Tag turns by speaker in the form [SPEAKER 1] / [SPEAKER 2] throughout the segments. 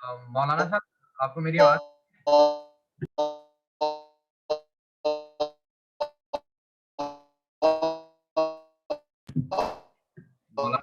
[SPEAKER 1] मौलाना साहब, आपको मेरी आवाज़ मौलाना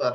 [SPEAKER 2] पर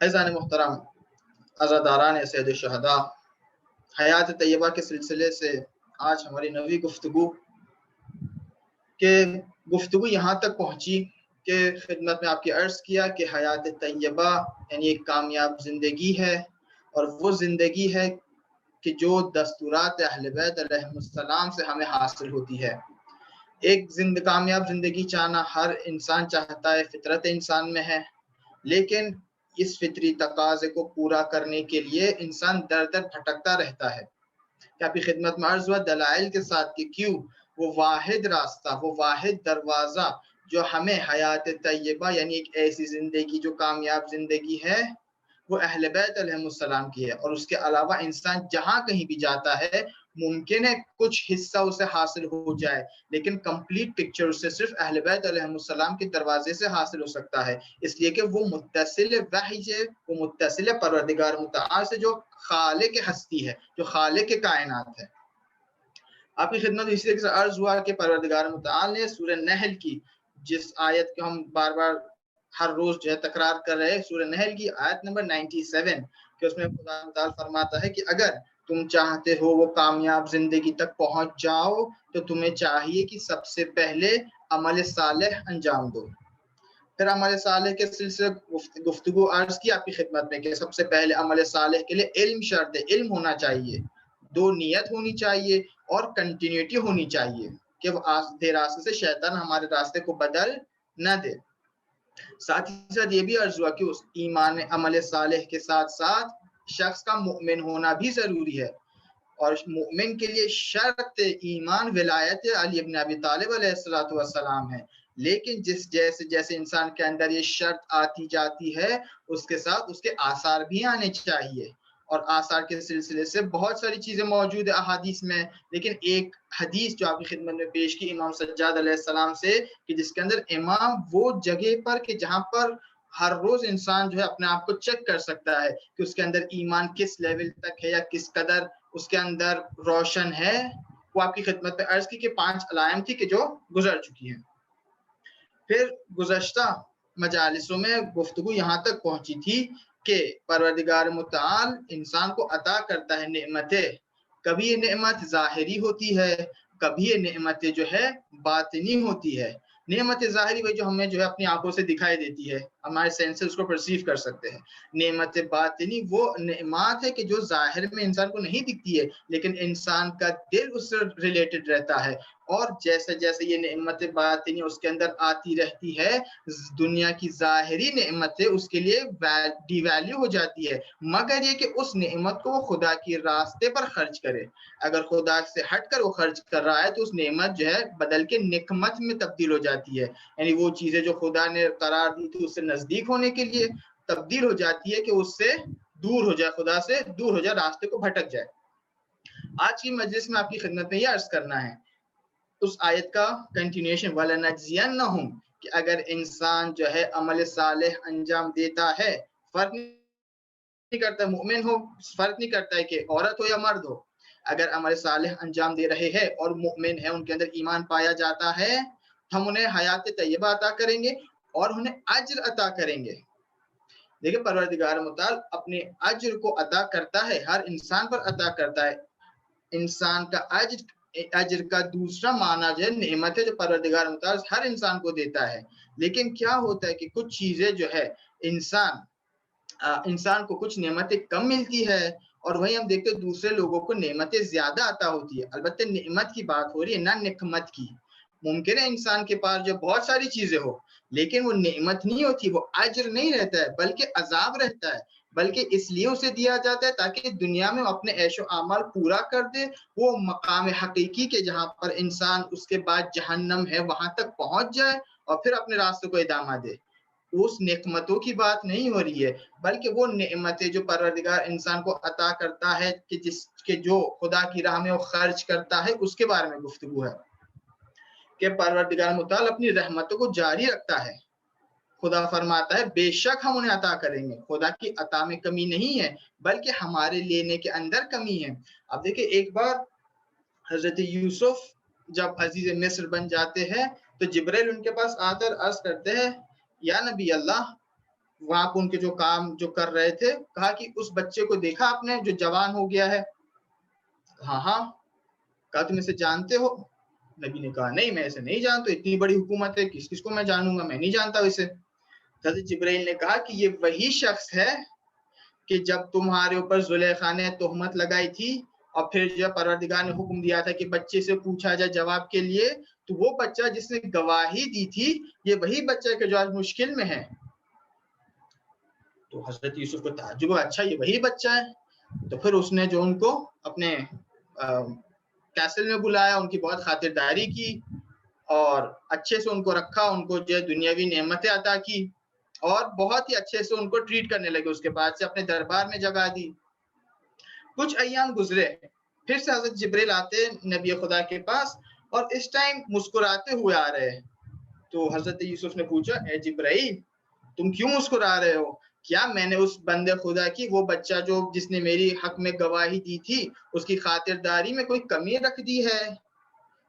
[SPEAKER 2] ऐज़ान मुहतरम अज़ादारान सैयद शहदा, हयात तैयबा के सिलसिले से आज हमारी नवी गुफ्तगू यहाँ तक पहुँची कि खिदमत में आपकी अर्ज़ किया कि हयात तैयबा यानी एक कामयाब ज़िंदगी है, और वो ज़िंदगी है कि जो दस्तूरात अहले बैत अलैहिमुस्सलाम से हमें हासिल होती है। एक कामयाब ज़िंदगी चाहना हर इंसान चाहता है, फितरत इंसान में है, लेकिन इस फितरी तकाज़े को पूरा करने के लिए इंसान दर दर भटकता रहता है। कि आपकी खिदमत में अर्ज़ हुआ दलाइल के साथ कि क्यों वो वाहिद रास्ता, वो वाहिद दरवाज़ा जो हमें हयात तैयबा यानी एक ऐसी ज़िंदगी जो कामयाब ज़िंदगी है वो अहले बैत अलैहिमुस्सलाम की है। और उसके अलावा इंसान जहां कहीं भी जाता है मुमकिन है कुछ हिस्सा उसे हासिल हो जाए, लेकिन कंप्लीट पिक्चर उसे सिर्फ अहले बैत अलैहिमुस्सलाम के दरवाजे से हासिल हो सकता है, इसलिए कि वो मुत्तसिल वही से, वो मुत्तसिल परवरदिगार मुतआल से जो खालिक हस्ती है, जो खालिक कायनात है। आपकी खिदमत में इसी तरह से अर्ज हुआ कि परवरदिगार मुतआल ने सूरह नहल की जिस आयत को हम बार बार हर रोज जो है तकरार कर रहे हैं, सूरह नहल की आयत नंबर 97 कि उसमें खुदा मुतआल फरमाता है कि अगर तुम चाहते हो वो कामयाब जिंदगी तक पहुंच जाओ तो तुम्हें चाहिए कि सबसे पहले अमल सालेह अंजाम दो। फिर अमल सालेह के सिलसिले गुफ्तगू अर्ज की आपकी खिदमत में कि सबसे पहले अमल सालेह के लिए इल्म शर्त है, इल्म होना चाहिए, दो नियत होनी चाहिए और कंटिन्यूटी होनी चाहिए कि वो आस्ते रास्ते से शैतान हमारे रास्ते को बदल न दे। साथ ही साथ ये भी अर्ज हुआ कि उस ईमान अमल सालेह के साथ साथ शख्स का मुमिन होना भी जरूरी है, और मुमिन के लिए शर्त ईमान विलायत अली इब्न अबी तालिब अलैहिस्सलातु वस्सलाम है। लेकिन जिस जैसे जैसे इंसान के अंदर ये शर्त आती जाती है उसके साथ उसके आसार भी आने चाहिए, और आसार के सिलसिले से बहुत सारी चीजें मौजूद है अहादीस में। लेकिन एक हदीस जो आपकी खिदमत में पेश की इमाम सज्जाद अलैहिस्सलाम से कि जिसके अंदर इमाम वो जगह पर कि जहां पर हर रोज इंसान जो है अपने आप को चेक कर सकता है कि उसके अंदर ईमान किस लेवल तक है या किस कदर उसके अंदर रोशन है, वो आपकी खिदमत में अर्ज की कि 5 अलायम थी कि जो गुजर चुकी हैं। फिर गुज़श्ता मजालिसों में गुफ्तगू यहाँ तक पहुंची थी कि परवरदिगार मुतआल इंसान को अता करता है नेमतें, कभी ये नेमत ज़ाहिरी होती है, कभी ये नेमतें जो है बातिनी होती है। नेमत ज़ाहिरी वही जो हमें जो है अपनी आंखों से दिखाई देती है, हमारे सेंसेस उसको परसीव कर सकते हैं। नेमत बातिनी वो नेमत है कि जो ज़ाहिर में इंसान को नहीं दिखती है, लेकिन इंसान का दिल उससे रिलेटेड रहता है, और जैसे जैसे ये नेमत बातिनी उसके अंदर आती रहती है, दुनिया की ज़ाहिरी नेमतें उसके लिए डिवैल्यू हो जाती है, मगर ये कि उस नेमत को वो खुदा के रास्ते पर खर्च करे। अगर खुदा से हटकर वो खर्च कर रहा है तो उस नेमत जो है बदल के निकमत में तब्दील हो जाती है, यानी वो चीजें जो खुदा ने करार दी थी उससे नजदीक होने के लिए तब्दील हो जाती है कि उससे दूर हो जाए, खुदा से दूर हो जाए, रास्ते को भटक जाए। आज की मजलिस में आपकी खिदमत में यह अर्ज करना है उस आयत का कंटिन्यूएशन, वलनजियन्नहुम, कि अगर इंसान जो है अमल सालेह अंजाम देता है, फर्क नहीं करता मुमिन हो, फर्क नहीं करता है कि औरत हो या मर्द हो, अगर अमल सालेह अंजाम दे रहे हैं और मुमिन है, उनके अंदर ईमान पाया जाता है, हम उन्हें हयात तैयबा अता करेंगे और उन्हें अज्र अता करेंगे। देखिए परवरदिगार मुताल अपने अज्र को अता करता है, हर इंसान पर अता करता है। इंसान का अज्र का दूसरा माना जो है नेमत है जो परवरदिगार मुताल हर इंसान को देता है। लेकिन क्या होता है कि कुछ चीजें जो है इंसान को कुछ नेमतें कम मिलती है और वहीं हम देखते हैं दूसरे लोगों को नेमतें ज्यादा अता होती है। अलबत्ते नेमत की बात हो रही है ना निकमत की। मुमकिन है इंसान के पास जो बहुत सारी चीजें हो, लेकिन वो नेमत नहीं होती, वो अज्र नहीं रहता है बल्कि अजाब रहता है, बल्कि इसलिए उसे दिया जाता है ताकि दुनिया में अपने ऐशो आमाल पूरा कर दे, वो मकाम हकीकी के जहां पर इंसान उसके बाद जहन्नम है वहां तक पहुंच जाए और फिर अपने रास्ते को इदामा दे। उस नेकमतों की बात नहीं हो रही है, बल्कि वो नेमतें जो परवरदिगार इंसान को अता करता है कि जिसके जो खुदा की राह में वो खर्च करता है, उसके बारे में गुफ्तगू है कि परवरदिगार मुताल अपनी रहमतों को जारी रखता है। खुदा फरमाता है बेशक हम उन्हें अता करेंगे, खुदा की अता में कमी नहीं है बल्कि हमारे लेने के अंदर कमी है। अब देखिए एक बार हजरत यूसुफ जब अजीज मिस्र बन जाते हैं तो जिब्राइल उनके पास आकर अर्ज करते हैं, या नबी अल्लाह, वहां पर उनके जो काम जो कर रहे थे, कहा कि उस बच्चे को देखा आपने जो जवान हो गया है? हाँ हाँ। कहा तुम इसे जानते हो? नबी ने कहा नहीं मैं इसे नहीं जानता, इतनी बड़ी हुकूमत है किस किस को मैं जानूंगा, मैं नहीं जानता इसे। हज़रत जिब्राइल ने कहा कि ये वही शख्स है कि जब तुम्हारे ऊपर जुलेखा ने तोहमत लगाई थी और फिर जब परवरदिगार ने हुक्म दिया था कि बच्चे से पूछा जाए जवाब के लिए, तो वो बच्चा जिसने गवाही दी थी ये वही बच्चा है जो आज मुश्किल में है। तो हजरत यूसुफ को ताज्जुब हुआ, अच्छा ये वही बच्चा है। तो फिर उसने जो उनको अपने कैसल में बुलाया, उनकी बहुत खातिरदारी की और अच्छे से उनको रखा, उनको जो दुनियावी नेमतें अता की। और बहुत ही अच्छे से उनको ट्रीट करने लगे, उसके बाद से अपने दरबार में जगह दी। कुछ अय्याम गुजरे, फिर से हजरत जिब्रील आते नबी खुदा के पास और इस टाइम मुस्कुराते हुए आ रहे हैं। तो हजरत यूसुफ ने पूछा, ए जिब्राइल, तुम क्यों मुस्कुरा रहे हो? क्या मैंने उस बंदे खुदा की, वो बच्चा जो जिसने मेरी हक में गवाही दी थी, उसकी खातिरदारी में कोई कमी रख दी है?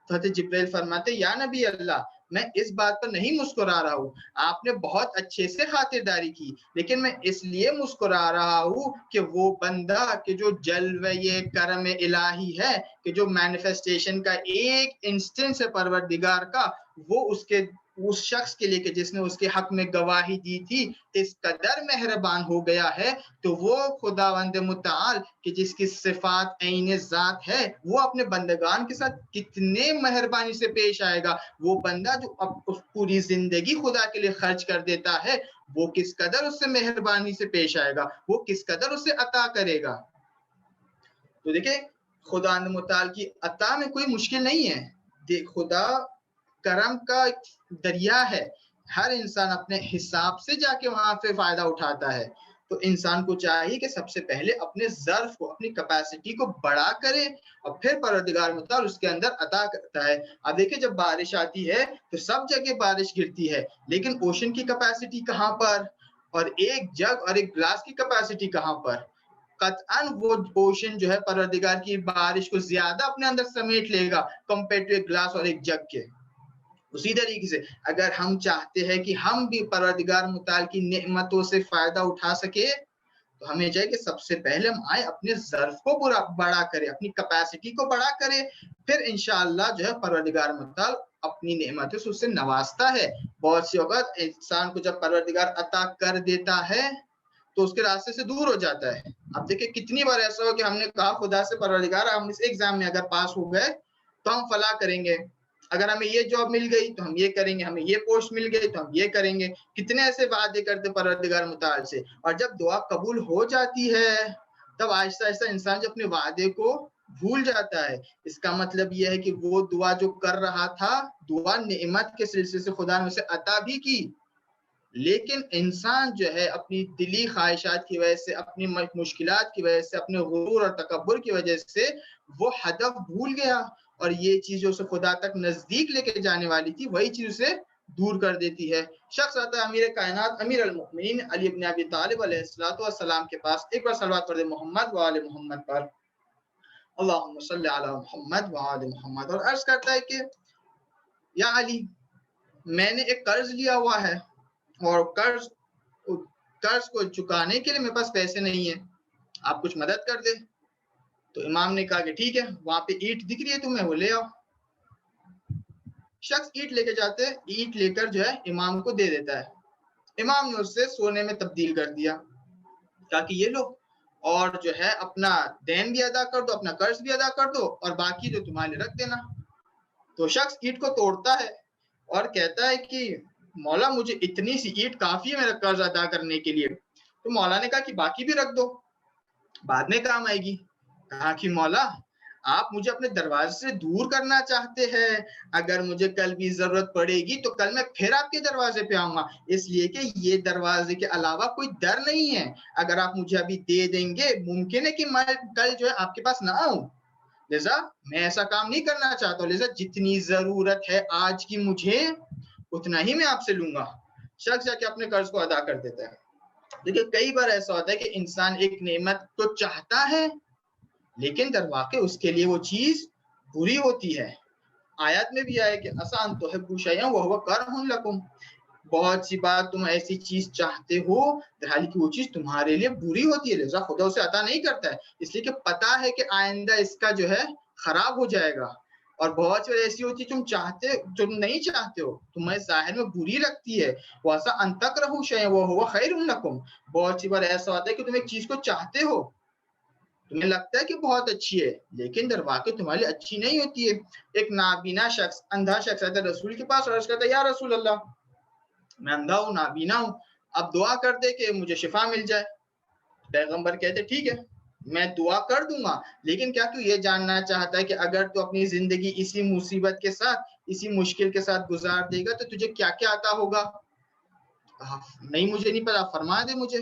[SPEAKER 2] तो हज़रत जिब्राइल फरमाते, या नबी अल्लाह, मैं इस बात पर नहीं मुस्कुरा रहा हूँ, आपने बहुत अच्छे से खातिरदारी की, लेकिन मैं इसलिए मुस्कुरा रहा हूँ कि वो बंदा कि जो जल्वे ये करम इलाही है, कि जो मैनिफेस्टेशन का एक इंस्टेंस है परवरदिगार का, वो उसके उस शख्स के लिए कि जिसने उसके हक में गवाही दी थी, इस कदर मेहरबान हो गया है, तो वो खुदावंद मुताल कि जिसकी सिफात ऐन ज़ात है, वो अपने बंदगान के साथ कितने मेहरबानी से पेश आएगा। वो बंदा जो उस पूरी जिंदगी खुदा के लिए खर्च कर देता है, वो किस कदर उससे मेहरबानी से पेश आएगा, वो किस कदर उसे अता करेगा। तो देखिए, खुदा मुताल की अता में कोई मुश्किल नहीं है। खुदा करम का दरिया है, हर इंसान अपने हिसाब से जाके वहां पे फायदा उठाता है। तो इंसान को चाहिए कि सबसे पहले अपने ज़र्फ को, अपनी कैपेसिटी को बड़ा करे और फिर परवरदिगार मुताल उसके अंदर अता करता है। अब देखिए, जब बारिश आती है तो सब जगह बारिश गिरती है, लेकिन ओशन की कैपेसिटी कहाँ पर, और एक जग और एक ग्लास की कैपेसिटी कहाँ पर? कतअन वो ओशन जो है परवरदिगार की बारिश को ज्यादा अपने अंदर समेट लेगा कंपेयर टू एक ग्लास और एक जग के। उसी तरीके से अगर हम चाहते हैं कि हम भी परवरदिगार मुताल की नेमतों से फायदा उठा सके, तो हमें चाहिए कि सबसे पहले हम आए अपने ज़र्फ को बड़ा करें, अपनी कैपेसिटी को बड़ा करें, फिर इंशाअल्लाह जो है परवरदिगार मुताल अपनी नेमतों से उससे नवाजता है। बहुत सी औक़ात इंसान को जब परवरदिगार अता कर देता है, तो उसके रास्ते से दूर हो जाता है। अब देखिए, कितनी बार ऐसा हो कि हमने कहा खुदा से, परवरदिगार हम इस एग्जाम में अगर पास हो गए तो हम फलाह करेंगे, अगर हमें ये जॉब मिल गई तो हम ये करेंगे, हमें ये पोस्ट मिल गई तो हम ये करेंगे। कितने ऐसे वादे करते परवरदिगार मुताल से, और जब दुआ कबूल हो जाती है तब आहिस्ता आहिस्ता इंसान जो अपने वादे को भूल जाता है। इसका मतलब यह है कि वो दुआ जो कर रहा था, दुआ नेमत के सिलसिले से खुदा ने उसे अता भी की, लेकिन इंसान जो है अपनी दिली ख्वाहिशात की वजह से, अपनी मुश्किलात की वजह से, अपने गुरूर और तकब्बुर की वजह से वो हदफ भूल गया, और ये चीज जो उसे खुदा तक नजदीक लेके जाने वाली थी, वही चीज उसे दूर कर देती है। शख्स आता है अमीर कायनात अमीर अल मोमिनीन अली इब्न अबी तालिब अलैहिस्सलातु वस्सलाम के पास, एक बार सलवात पढ़ दे मोहम्मद व आले मोहम्मद पर, अल्लाहुम्मा सल्ली अला मोहम्मद व आले मोहम्मद, और अर्ज करता है कि या अली, मैंने एक कर्ज लिया हुआ है और कर्ज को चुकाने के लिए मेरे पास पैसे नहीं है, आप कुछ मदद कर दे। तो इमाम ने कहा कि ठीक है, वहां पे ईंट दिख रही है तुम्हें, वो ले आओ। शख्स ईंट लेके जाते हैं, ईंट लेकर जो है इमाम को दे देता है। इमाम ने उससे सोने में तब्दील कर दिया, ताकि ये लो और जो है अपना देन भी अदा कर दो, अपना कर्ज भी अदा कर दो, और बाकी जो तुम्हारे रख देना। तो शख्स ईंट को तोड़ता है और कहता है कि मौला, मुझे इतनी सी ईंट काफी है मेरा कर्ज अदा करने के लिए। तो मौला ने कहा कि बाकी भी रख दो, बाद में काम आएगी। कहा कि मौला, आप मुझे अपने दरवाजे से दूर करना चाहते हैं, अगर मुझे कल भी जरूरत पड़ेगी तो कल मैं फिर आपके दरवाजे पे आऊंगा, इसलिए कि ये दरवाजे के अलावा कोई दर नहीं है। अगर आप मुझे अभी दे देंगे, मुमकिन है कि मैं कल जो है आपके पास ना आऊं, लिजा मैं ऐसा काम नहीं करना चाहता हूँ। लिजा जितनी जरूरत है आज की मुझे, उतना ही मैं आपसे लूंगा। शख्स जाके अपने कर्ज को अदा कर देता है। देखिए, कई बार ऐसा होता है कि इंसान एक नेमत तो चाहता है, लेकिन दर वाक़ई उसके लिए वो चीज बुरी होती है। आयत में भी आया कि आसान तो है बुशैया वह करहुन लकुम, बहुत सी बार तुम ऐसी चीज चाहते हो हालांकि कि वो चीज तुम्हारे लिए बुरी होती है, लिहाजा खुदा उसे अता नहीं करता है, इसलिए कि पता है कि आइंदा इसका जो है खराब हो जाएगा। और बहुत सी ऐसी होती है तुम चाहते, तुम नहीं चाहते हो, तुम्हें जाहिर में बुरी लगती है, वैसा अंतक रहू शय वो हुआ खैरुन लकुम। बहुत सी बार ऐसा होता है कि तुम एक चीज को चाहते हो, तुम्हें लगता है कि बहुत अच्छी है, लेकिन दर वाकई तुम्हारे लिए अच्छी नहीं होती है। एक नाबीना शख्स, अंधा शख्स आता है रसूल के पास और अर्ज करता है, या रसूल अल्लाह, मैं अंधा हूँ, नाबीना हूँ, अब दुआ कर दे कि मुझे शिफा मिल जाए। पैगंबर कहते ठीक है, मैं दुआ कर दूंगा, लेकिन क्या तू ये जानना चाहता है कि अगर तू अपनी जिंदगी इसी मुसीबत के साथ, इसी मुश्किल के साथ गुजार देगा तो तुझे क्या क्या आता होगा? कहा नहीं मुझे नहीं पता, फरमा दे मुझे।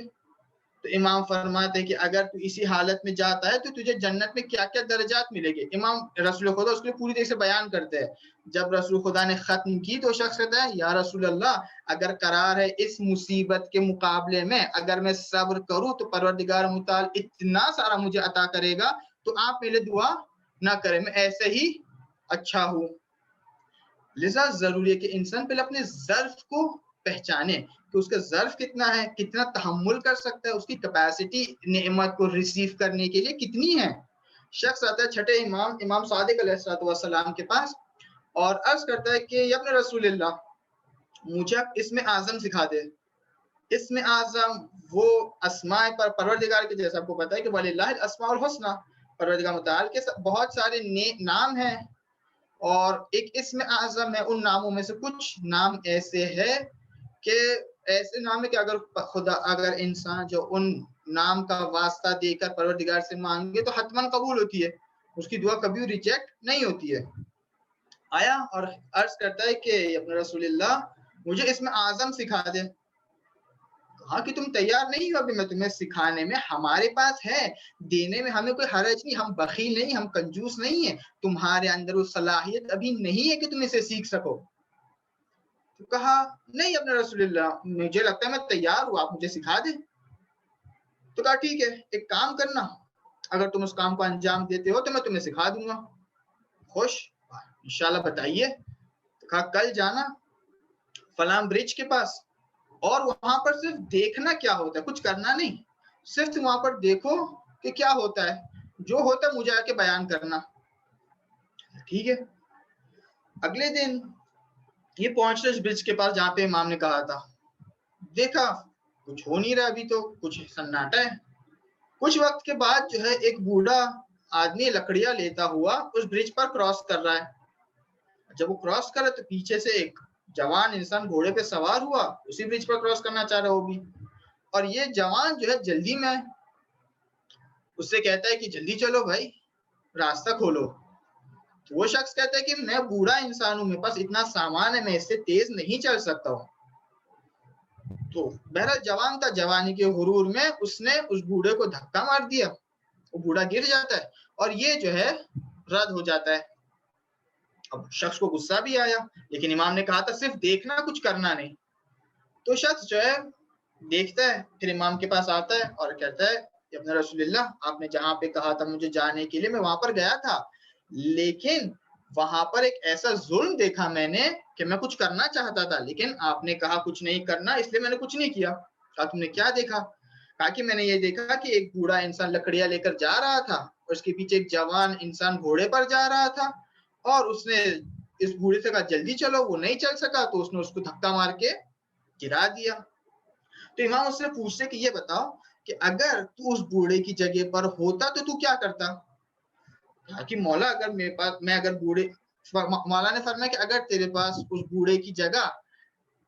[SPEAKER 2] तो इमाम फरमाते कि अगर तू इसी हालत में जाता है तो तुझे जन्नत में क्या क्या दर्जात मिलेंगे। इमाम रसूल खुदा उसके लिए पूरी तरह से बयान करते हैं। जब रसूल खुदा ने खत्म की तो शख्स कहता है या रसूल अल्लाह, अगर करार है इस मुसीबत के मुकाबले में अगर मैं सब्र करूं तो परवरदिगार मुताल इतना सारा मुझे अता करेगा, तो आप मेरे दुआ ना करें, मैं ऐसे ही अच्छा हूं। लिजा जरूरी है कि इंसान पहले अपने ज़र्फ को पहचाने कि उसका ज़र्फ कितना है, कितना तहम्मुल कर सकता है, उसकी कैपेसिटी नेमत को रिसीव करने के लिए कितनी है। शख्स आता है छठे इमाम इमाम सादिक अलैहिस्सलाम के पास और अर्ज करता है कि या अपने रसूलल्लाह, मुझे इसमें आज़म सिखा दे। इसमें आज़म वो अस्माए पर परवरदिगार के, जैसा आपको पता है कि वलिल्लाहिल अस्माउल हुस्ना, परवरदिगार मुताल के बहुत सारे नाम हैं और एक इसमें आज़म है। उन नामों में से कुछ नाम ऐसे है कि ऐसे नाम है कि अगर इंसान जो उन नाम का वास्ता देकर परवरदिगार से मांगे तो हतमन कबूल होती है, उसकी दुआ कभी रिजेक्ट नहीं होती है। आया और अर्ज करता है कि अपने रसूलल्लाह, मुझे इसमें आज़म सिखा दे। कहा कि तुम तैयार नहीं हो, अभी मैं तुम्हें सिखाने में, हमारे पास है, देने में हमें कोई हरज नहीं, हम बखील नहीं, हम कंजूस नहीं है, तुम्हारे अंदर वो सलाहियत अभी नहीं है कि तुम इसे सीख सको। तो कहा नहीं अपने रसूलल्लाह, मुझे लगता है मैं तैयार हूँ, आप मुझे सिखा दे। तो कहा ठीक है, एक काम करना, अगर तुम उस काम को अंजाम देते हो तो मैं तुम्हें सिखा दूंगा। खुश, इंशाल्लाह बताइए। तो कहा कल जाना फलां ब्रिज के पास और वहां पर सिर्फ देखना क्या होता है, कुछ करना नहीं, सिर्फ तुम वहां पर देखो कि क्या होता है, जो होता है मुझे आके बयान करना। ठीक है। अगले दिन ये पहुंचते इस ब्रिज के पास जहां पे इमाम ने कहा था। देखा कुछ हो नहीं रहा, अभी तो कुछ सन्नाटा है। कुछ वक्त के बाद जो है एक बूढ़ा आदमी लकड़ियां लेता हुआ उस ब्रिज पर क्रॉस कर रहा है। जब वो क्रॉस कर रहा है तो पीछे से एक जवान इंसान घोड़े पे सवार हुआ, उसी ब्रिज पर क्रॉस करना चाह रहा है वो भी। और ये जवान जो है जल्दी में उससे कहता है कि जल्दी चलो भाई, रास्ता खोलो। तो वो शख्स कहता है कि मैं बूढ़ा इंसान हूं, मेरे पास इतना सामान है, मैं इससे तेज नहीं चल सकता हूँ। तो बहरहाल जवान था, जवानी के हुरूर में उसने उस बूढ़े को धक्का मार दिया, वो बूढ़ा गिर जाता है और ये जो है रद्द हो जाता है। अब शख्स को गुस्सा भी आया, लेकिन इमाम ने कहा था सिर्फ देखना, कुछ करना नहीं। तो शख्स जो है देखता है, फिर इमाम के पास आता है और कहता है अपने रसूलल्लाह, आपने जहां पे कहा था मुझे जाने के लिए, मैं वहां पर गया था, लेकिन वहां पर एक ऐसा जुल्म देखा मैंने कि मैं कुछ करना चाहता था, लेकिन आपने कहा कुछ नहीं करना, इसलिए मैंने कुछ नहीं किया। कहा तुमने क्या देखा? कहा कि मैंने ये देखा कि एक बूढ़ा इंसान लकड़ियां लेकर जा रहा था और उसके पीछे एक जवान इंसान घोड़े पर जा रहा था और उसने इस बूढ़े से कहा जल्दी चलो, वो नहीं चल सका तो उसने उसको धक्का मार के गिरा दिया। तो इमाम उससे पूछते कि ये बताओ कि अगर तू उस बूढ़े की जगह पर होता तो तू क्या करता? कहा कि मौला, अगर मेरे पास, मैं अगर बूढ़े, मौला ने फरमाया कि अगर तेरे पास उस बूढ़े की जगह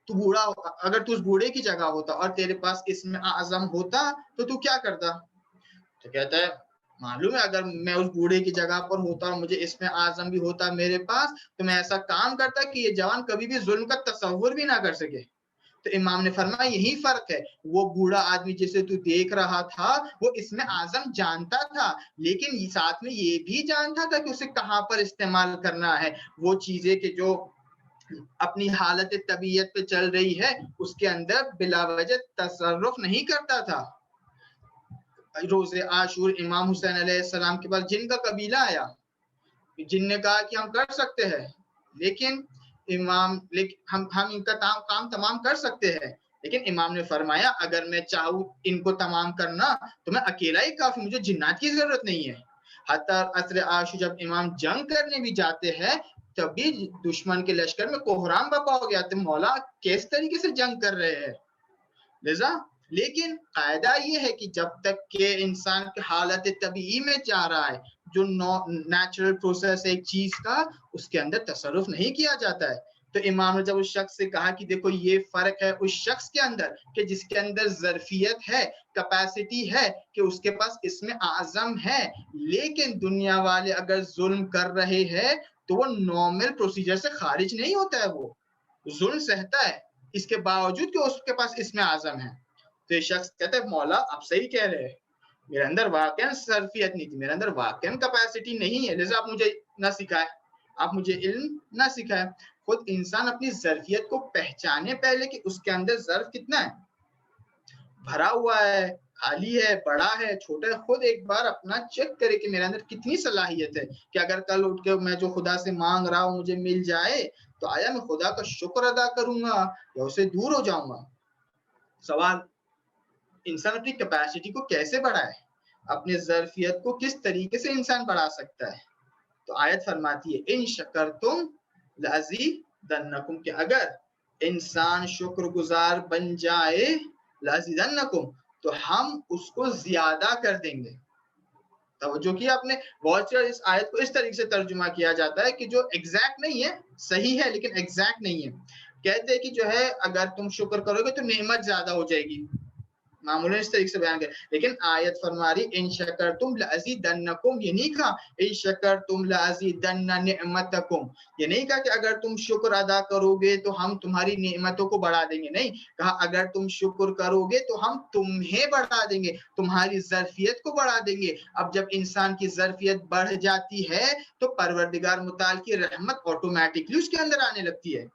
[SPEAKER 2] तू बूढ़ा, अगर तू उस बूढ़े की जगह होता और तेरे पास इसमें आज़म होता तो तू क्या करता? तो कहता है मालूम है, अगर मैं उस बूढ़े की जगह पर होता और मुझे इसमें आज़म भी होता मेरे पास, तो मैं ऐसा काम करता कि ये जवान कभी भी जुल्म का तसव्वुर भी ना कर सके। तो इमाम ने फरमाया यही फर्क है, वो बूढ़ा आदमी जिसे तू देख रहा था वो इसमें आज़म जानता था, लेकिन साथ में ये भी जानता था कि उसे कहां पर इस्तेमाल करना है। वो चीजें कि जो अपनी हालत तबीयत पे चल रही है उसके अंदर बिला वजह तसर्रुफ नहीं करता था। रोज़े आशूर इमाम हुसैन अलैहिस्सलाम के पास जिन का कबीला आया, जिन ने कहा कि हम कर सकते हैं, लेकिन हम इनका काम तमाम कर सकते हैं, लेकिन इमाम ने फरमाया अगर मैं चाहूँ इनको तमाम करना तो मैं अकेला ही काफी, मुझे जिन्नात की जरूरत नहीं है। हत्ता असर आशू जब इमाम जंग करने भी जाते हैं तभी दुश्मन के लश्कर में कोहराम बपा हो गया, तो मौला किस तरीके से जंग कर रहे हैं। लिजा लेकिन कायदा ये है कि जब तक के इंसान की हालत तबीई में जा रहा है, जो नेचुरल प्रोसेस है एक चीज का, उसके अंदर तसर्रुफ नहीं किया जाता है। तो इमाम ने जब उस शख्स से कहा कि देखो ये फर्क है उस शख्स के अंदर कि जिसके अंदर ज़र्फियत है, कैपेसिटी है कि उसके पास इसमें आज़म है, लेकिन दुनिया वाले अगर जुल्म कर रहे हैं तो वो नॉर्मल प्रोसीजर से खारिज नहीं होता है, वो जुल्म सहता है। इसके बावजूद कि उसके पास इसमें आजम है। तो ये शख्स कहता है मौला आप सही कह रहे हैं, मेरे अंदर वाकई सर्फियत नहीं थी, मेरे अंदर वाकई कैपेसिटी नहीं है, लिहाजा आप मुझे ना सिखाए, आप मुझे इल्म ना सिखाए। खुद इंसान अपनी ज़र्फियत को पहचाने पहले कि उसके अंदर ज़र्फ कितना है, भरा हुआ है, खाली है, बड़ा है, छोटा है। खुद एक बार अपना चेक करे कि मेरे अंदर कितनी सलाहियत है कि अगर कल उठ के मैं जो खुदा से मांग रहा हूँ मुझे मिल जाए, तो आया मैं खुदा का शुक्र अदा करूंगा या उससे दूर हो जाऊंगा। सवाल, इंसान अपनी कैपेसिटी को कैसे बढ़ाए, अपनी ज़र्फियत को किस तरीके से इंसान बढ़ा सकता है? तो आयत फरमाती है इन शकरतुम लअज़ीदन्नकुम, कि अगर इंसान शुक्रगुजार बन जाए लअज़ीदन्नकुम, तो हम उसको ज्यादा कर देंगे। तवज्जो किया आपने, बहुत से इस आयत को इस तरीके से तर्जुमा किया जाता है कि जो एग्जैक्ट नहीं है, सही है लेकिन एग्जैक्ट नहीं है। कहते हैं कि जो है अगर तुम शुक्र करोगे तो नेमत ज्यादा हो जाएगी, मामूलन इस तरीके से बयान कर, लेकिन आयत फरमा रही इन शकरतुम लअज़ीदन्नकुम, ये नहीं कहा इन शकरतुम लअज़ीदन्न निअमतकुम, ये नहीं कहा कि अगर तुम शुक्र अदा करोगे तो हम तुम्हारी नेमतों को बढ़ा देंगे, नहीं कहा अगर तुम शुक्र करोगे तो हम तुम्हें बढ़ा देंगे, तुम्हारी ज़र्फियत को बढ़ा देंगे। अब जब इंसान की ज़र्फियत बढ़ जाती है तो परवरदिगार मुताल की रहमत ऑटोमेटिकली उसके अंदर आने लगती है।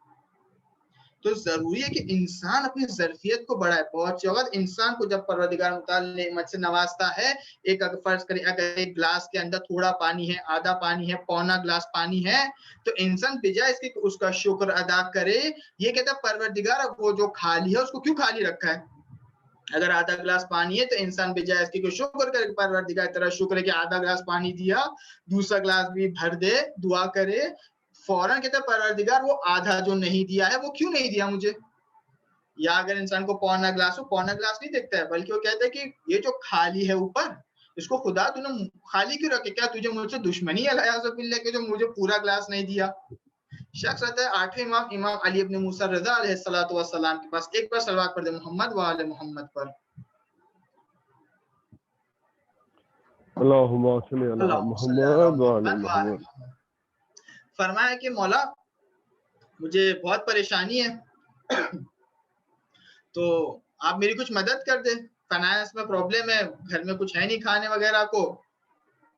[SPEAKER 2] तो जरूरी है कि इंसान अपनी ज़र्फियत को बढ़ाए। बहुत सी वक्त इंसान को जब परवरदिगार मुताल नेमत से नवाजता है, एक अगर फर्ज करें अगर एक ग्लास के अंदर थोड़ा पानी है, आधा पानी है, पौना ग्लास पानी है, तो इंसान बिजाय इसके उसका शुक्र अदा करे, ये कहता है परवरदिगार अब वो जो खाली है उसको क्यों खाली रखा है। अगर आधा ग्लास पानी है तो इंसान बिजाय इसके को शुक्र करे, परवरदिगार तेरा शुक्र है कि आधा ग्लास पानी दिया, दूसरा ग्लास भी भर दे, दुआ करे, फौरन कहता है परवरदिगार वो आधा जो नहीं दिया है वो क्यों नहीं दिया मुझे। या अगर इंसान को पौना ग्लास हो, पौना ग्लास नहीं देखता है बल्कि वो कहता है कि ये जो खाली है ऊपर, इसको खुदा तूने खाली क्यों रखे, क्या तुझे मुझसे दुश्मनी है अलियाज़ुबिल्लाह के जो मुझे पूरा ग्लास नहीं दिया। शख्स रहता है आठवें इमाम इमाम अली इब्न मूसा रज़ा अलैहिस्सलातु वस्सलाम के पास, एक बार सलवात पढ़ दे मोहम्मद व आले मोहम्मद पर।
[SPEAKER 3] अल्लाहुम्मा सल्ली अला मुहम्मद व आले मुहम्मद।
[SPEAKER 2] फरमाया कि मौला मुझे बहुत परेशानी है, तो आप मेरी कुछ मदद कर दे, फाइनेंस में प्रॉब्लम है, घर में कुछ है नहीं खाने वगैरह को,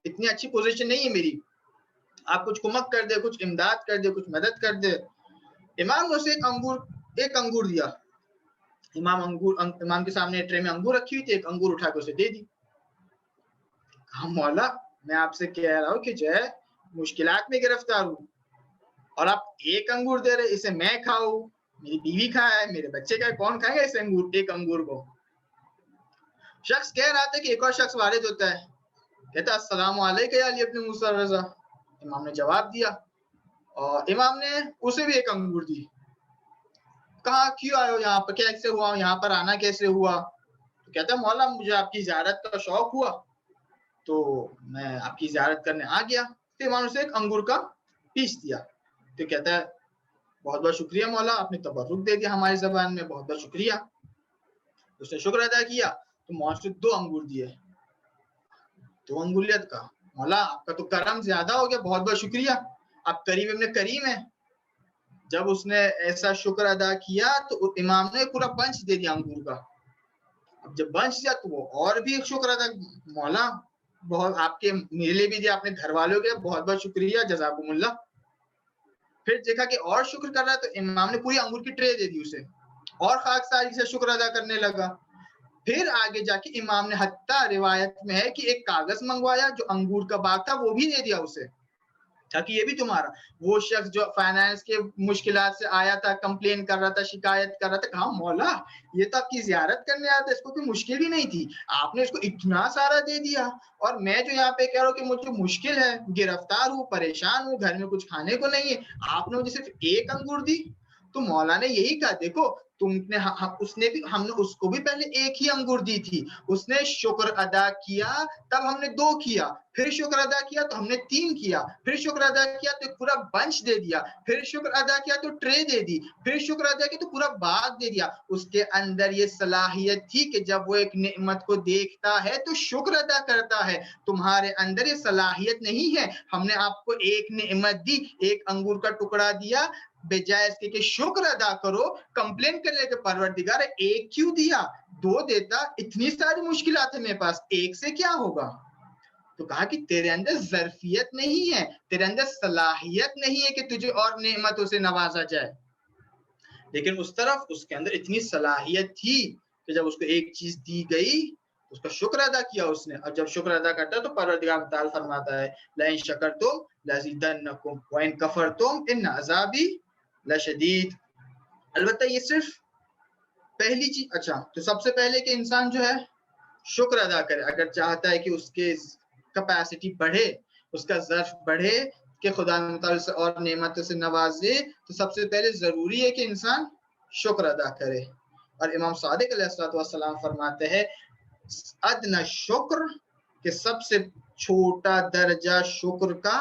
[SPEAKER 2] इतनी अच्छी पोजीशन नहीं है मेरी, आप कुछ कुमक कर दे, कुछ इमदाद कर दे, कुछ मदद कर दे। इमाम ने उसे एक अंगूर दिया। इमाम के सामने ट्रे में अंगूर रखी हुई थी, एक अंगूर उठा के उसे दे दी। कहा मौला मैं आपसे कह रहा हूँ कि जो है मुश्किलात में गिरफ्तार हूँ और आप एक अंगूर दे रहे, इसे मैं खाऊं, मेरी बीवी खाए, मेरे बच्चे खाए, कौन खाएगा इस एक अंगूर को। शख्स कह रहा था कि एक और शख्स वारिद होता है, कहता अस्सलाम वालेकुम या अली इब्न मूसा रज़ा। इमाम ने जवाब दिया और इमाम ने उसे भी एक अंगूर दी। कहा क्यों आए हो यहाँ पर, कैसे हुआ यहाँ पर आना कैसे हुआ। तो कहता है मौला मुझे आपकी ज़ियारत का शौक हुआ तो मैं आपकी ज़ियारत करने आ गया। तो इमाम ने उसे एक अंगूर का पीस दिया। तो कहता है बहुत बहुत शुक्रिया मौला, आपने तबर्रुक दे दिया हमारी ज़बान में, बहुत बहुत शुक्रिया। उसने शुक्र अदा किया तो मौला से 2 अंगूर दिए। 2 अंगुलियत का, मौला आपका तो करम ज्यादा हो गया, बहुत बहुत शुक्रिया, आप करीम इब्न करीम है। जब उसने ऐसा शुक्र अदा किया तो इमाम ने पूरा बंच दे दिया अंगूर का। अब जब बंच दिया तो वो और भी शुक्र अदा, मौला बहुत आपके मेरे लिए भी दिया, आपने घर वालों के, बहुत बहुत शुक्रिया, जज़ाकुमुल्लाह। फिर देखा कि और शुक्र कर रहा है तो इमाम ने पूरी अंगूर की ट्रे दे दी उसे, और खाकसारी से शुक्र अदा करने लगा। फिर आगे जाके इमाम ने हत्ता रिवायत में है कि एक कागज मंगवाया, जो अंगूर का बाग था वो भी दे दिया उसे, ताकि ये भी तुम्हारा। वो शख्स जो फाइनेंस के मुश्किलात से आया था, कंप्लेन कर रहा था, शिकायत कर रहा था, कहा मौला ये तो आपकी ज़ियारत करने आया था, इसको कोई मुश्किल भी नहीं थी, आपने इसको इतना सारा दे दिया, और मैं जो यहाँ पे कह रहा हूँ कि मुझे मुश्किल है, गिरफ्तार हूँ, परेशान हूँ, घर में कुछ खाने को नहीं है, आपने मुझे सिर्फ एक अंगूर दी। तो मौला ने यही कहा देखो तुमने उसने भी, हमने उसको भी पहले एक ही अंगूर दी थी, उसने शुक्र अदा किया तब हमने 2 किया, फिर शुक्र अदा किया तो हमने 3 किया, फिर शुक्र अदा किया तो एक पूरा बंच दे दिया, फिर शुक्र अदा किया तो ट्रे दे दी, फिर शुक्र अदा किया तो पूरा बाग दे दिया। उसके अंदर ये सलाहियत थी कि जब वो एक नेमत को देखता है तो शुक्र अदा करता है। तुम्हारे अंदर ये सलाहियत नहीं है, हमने आपको एक नेमत दी, एक अंगूर का टुकड़ा दिया, बेजाय इसके कि शुक्र अदा करो, कंप्लेन करने के परवरदिगार एक क्यों दिया, 2 देता, इतनी सारी मुश्किलात है मेरे पास, एक से क्या होगा। तो कहा कि तेरे अंदर ज़र्फियत नहीं है, तेरे अंदर सलाहियत नहीं है कि तुझे और नेमतों से नवाजा जाए। लेकिन उस तरफ उसके अंदर इतनी सलाहियत थी कि जब उसको एक चीज दी गई उसका शुक्र अदा किया उसने, और जब शुक्र अदा करता है तो परवरदिगार ताला फरमाता है लइन शकरतुम लज़ीदन्नकुम व इन कफरतुम इन अज़ाबी लशदीद। अलबत्ता ये सिर्फ पहली चीज। अच्छा, तो सबसे पहले कि इंसान जो है शुक्र अदा करे, अगर चाहता है कि उसके कैपेसिटी बढ़े, उसका ज़र्फ बढ़े कि खुदा ताला से और नेमतों से नवाजे, तो सबसे पहले जरूरी है कि इंसान शुक्र अदा करे। और इमाम सादिक अलैहिस्सलाम फरमाते हैं अदना शुक्र के सबसे छोटा दर्जा शुक्र का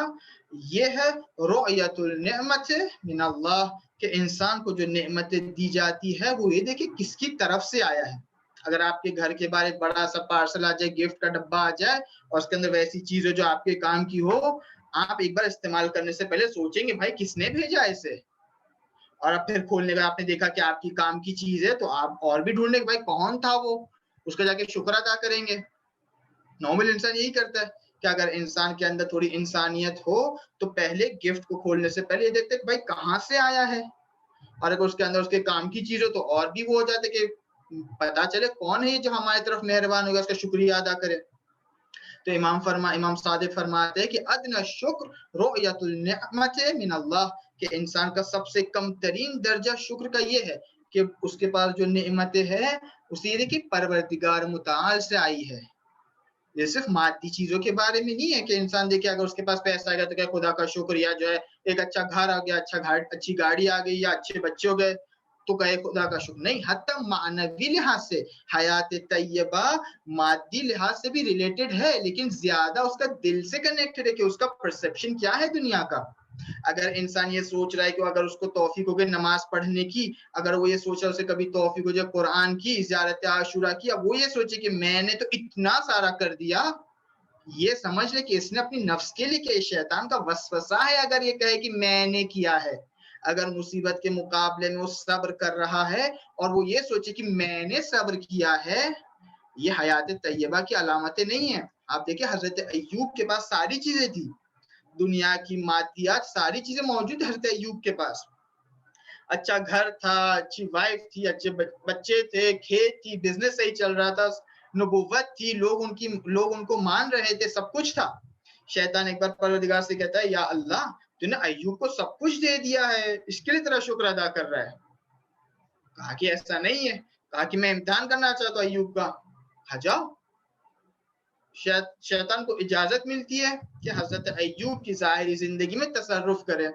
[SPEAKER 2] ये है रुयतुल नेमत मिन अल्लाह, कि इंसान को जो नेमतें दी जाती है वो ये देखिए किसकी तरफ से आया है। अगर आपके घर के बाहर एक बड़ा सा पार्सल आ जाए, गिफ्ट का डब्बा आ जाए और उसके अंदर वैसी चीज हो जो आपके काम की हो, आप एक बार इस्तेमाल करने से पहले सोचेंगे भाई किसने भेजा इसे, और अब फिर खोलने का आपने देखा कि आपकी काम की चीज है तो आप और भी ढूंढने भाई कौन था वो, उसका जाके शुक्र अदा करेंगे। नॉर्मल इंसान यही करता है कि अगर इंसान के अंदर थोड़ी इंसानियत हो तो पहले गिफ्ट को खोलने से पहले ये देखते भाई कहाँ से आया है, और अगर उसके अंदर उसके काम की चीज हो तो और भी वो हो जाते कि पता चले कौन है जो हमारी तरफ मेहरबान होगा, उसका शुक्रिया अदा करे। तो इमाम सादिक फरमाते हैं कि अदना शुक्र रुयतुल नेमत मिन अल्लाह, कि इंसान का सबसे कम तरीन दर्जा शुक्र का ये है कि उसके पास जो नेमतें है उसी देखिए परवरदिगार मुताल से आई है। ये सिर्फ मादी चीजों के बारे में नहीं है कि इंसान देखिए अगर उसके पास पैसा आ गया तो क्या खुदा का शुक्र, या जो है एक अच्छा घर आ गया, अच्छी गाड़ी आ गई, या अच्छे बच्चे हो गए तो कहे खुदा का शुक्र। नहीं, हत्ता मानवी लिहाज से हयात तैयबा मादी लिहाज से भी रिलेटेड है, लेकिन ज्यादा उसका दिल से कनेक्टेड है कि उसका परसेप्शन क्या है दुनिया का। अगर इंसान ये सोच रहा है कि अगर उसको तौफीक हो गई नमाज पढ़ने की, अगर वो ये सोच रहा है उसे कभी तौफीक हो जाए कुरान की, ज़ियारत आशूरा की, अब वो ये सोचे कि मैंने तो इतना सारा कर दिया, ये समझ ले कि इसने अपनी नफ्स के लिए किया, शैतान का वसवसा है अगर ये कहे कि मैंने किया है। अगर मुसीबत के मुकाबले में वो सब्र कर रहा है और वो ये सोचे कि मैंने सब्र किया है, ये हयात तैयबा की अलामतें नहीं है। आप देखिए हजरत अय्यूब के पास सारी चीजें थी, दुनिया की मादियात सारी चीजें मौजूद है हजरत अय्यूब के पास। अच्छा घर था, अच्छी वाइफ थी, अच्छे बच्चे थे, खेत थी, बिजनेस सही चल रहा था, नबुव्वत थी, लोग उनको मान रहे थे, सब कुछ था। शैतान एक बार परवरदिगार से कहता है या अल्लाह तूने अय्यूब को सब कुछ दे दिया है, इसके लिए तेरा शुक्र अदा कर रहा है। कहा कि ऐसा नहीं है, कहा कि मैं इम्तिहान करना चाहता हूँ अय्यूब का। कहा जाओ। शैतान को इजाजत मिलती है कि हजरत अय्यूब की जाहिरी जिंदगी में तसर्रुफ करे।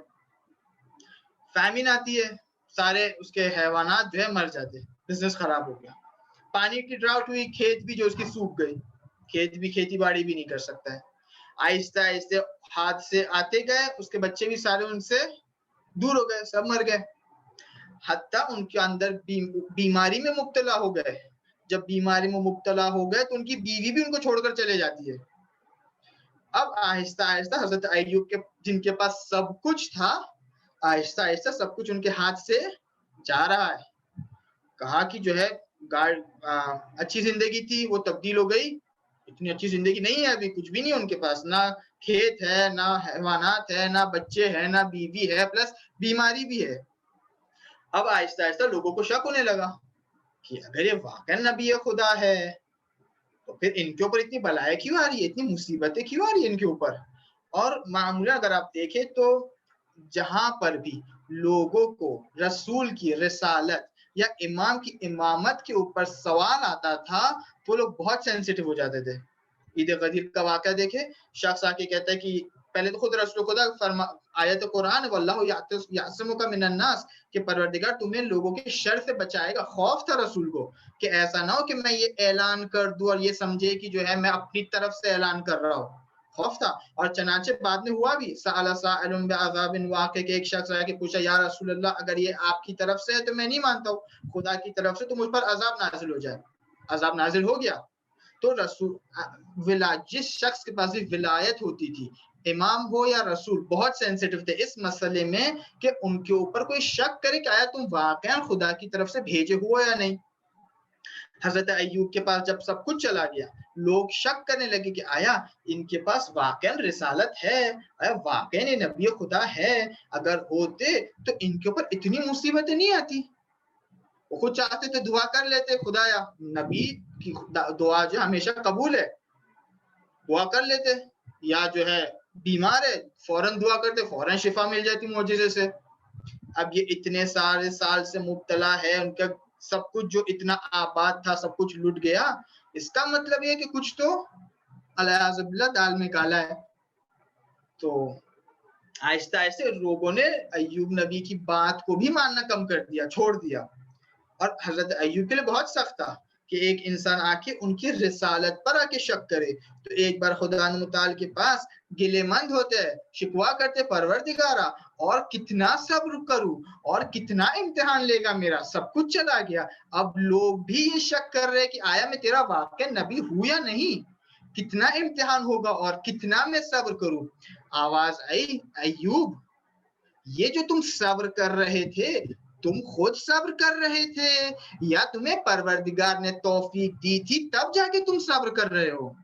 [SPEAKER 2] फैमिन आती है, सारे उसके हैवानात जो है मर जाते, बिजनेस खराब हो गया। पानी की ड्राउट हुई, खेत भी जो उसकी सूख गई, खेत भी खेती बाड़ी भी नहीं कर सकता है। आहिस्ता आहिस्ते हाथ से आते गए, उसके बच्चे भी सारे उनसे दूर हो गए, सब मर गए। हत्ता उनके अंदर बीमारी में मुब्तला हो गए। जब बीमारी में मुब्तला हो गए तो उनकी बीवी भी उनको छोड़कर चले जाती है। अब आहिस्ता आहिस्ता हजरत अय्यूब के जिनके पास सब कुछ था, आहिस्ता आहिस्ता सब कुछ उनके हाथ से जा रहा है। कहा कि जो है अच्छी जिंदगी थी वो तब्दील हो गई, इतनी अच्छी जिंदगी नहीं है अभी, कुछ भी नहीं उनके पास, ना खेत है, ना हैवानात है, ना बच्चे हैं, ना बीवी है, प्लस बीमारी भी है। अब आहिस्ता आहिस्ता लोगों को शक होने लगा कि अगर ये वाकई नबी खुदा है तो फिर इनके ऊपर इतनी बलाएं क्यों आ रही है, इतनी मुसीबतें क्यों आ रही है इनके ऊपर। और मामूला अगर आप देखें तो जहां पर भी लोगों को रसूल की रिसालत या इमाम की इमामत के ऊपर सवाल आता था तो लोग बहुत सेंसिटिव हो जाते थे। ईद गदीर का वाक़या देखे, शख्स आके कहता है कि पहले तो खुद रसूल खुदा फरमा आयत कुरान वल्लाहु यासिमुका मिनन नास, कि परवरदिगार तुम्हें लोगों के शर से बचाएगा। खौफ था रसूल को कि ऐसा ना हो कि मैं ये ऐलान कर दूं और ये समझे कि जो है मैं अपनी तरफ से ऐलान कर रहा हूँ, खौफ था। और चनाचे बाद में हुआ भी, सअला साइलुन बिअज़ाबिन वाक़िअ के एक शख्स आके पूछा या रसूल अल्लाह अगर ये आपकी तरफ से है तो मैं नहीं मानता हूँ, खुदा की तरफ से तो मुझ पर अजाब नाजिल हो जाए। अजाब नाजिल हो गया। तो रसूल जिस शख्स के पास भी विलायत होती थी, इमाम हो या रसूल, बहुत सेंसिटिव थे इस मसले में कि उनके ऊपर कोई शक करे कि आया तुम वाकई खुदा की तरफ से भेजे हुए या नहीं। हजरत अय्यूब के पास जब सब कुछ चला गया, लोग शक करने लगे कि आया इनके पास वाकई रिसालत है, आया वाकई नबी खुदा है, अगर होते तो इनके ऊपर इतनी मुसीबतें नहीं आती। वो खुद चाहते थे दुआ कर लेते, खुदाया नबी की दुआ जो हमेशा कबूल है, दुआ कर लेते, या जो है बीमार है फौरन दुआ करते, फौरन शिफा मिल जाती मौजिज़े से। अब ये इतने सारे साल से मुब्तला है, उनका सब कुछ जो इतना आबाद था सब कुछ लुट गया, इसका मतलब ये कि कुछ तो अलियाज़ुबिल्लाह दाल में काला है। तो आहिस्ता आहिस्ता लोगों ने अय्यूब नबी की बात को भी मानना कम कर दिया, छोड़ दिया। और हजरत अय्यूब के लिए बहुत सख्त था कि एक इंसान आके उनकी रिसालत पर आके शक करे। तो एक बार खुदा मुताल के पास गिलेमंद होते हैं, शिकवा करते, परवरदिगारा और कितना सब्र करूं और कितना इम्तिहान लेगा मेरा, सब कुछ चला गया, अब लोग भी ये शक कर रहे हैं कि आया मैं तेरा वाकई नबी हूं या नहीं, कितना इम्तिहान होगा और कितना मैं सब्र करूं। आवाज आई, अय्यूब ये जो तुम सब्र कर रहे थे, तुम खुद सब्र कर रहे थे या तुम्हें परवरदिगार ने तौफीक दी थी तब जाके तुम सब्र कर रहे हो?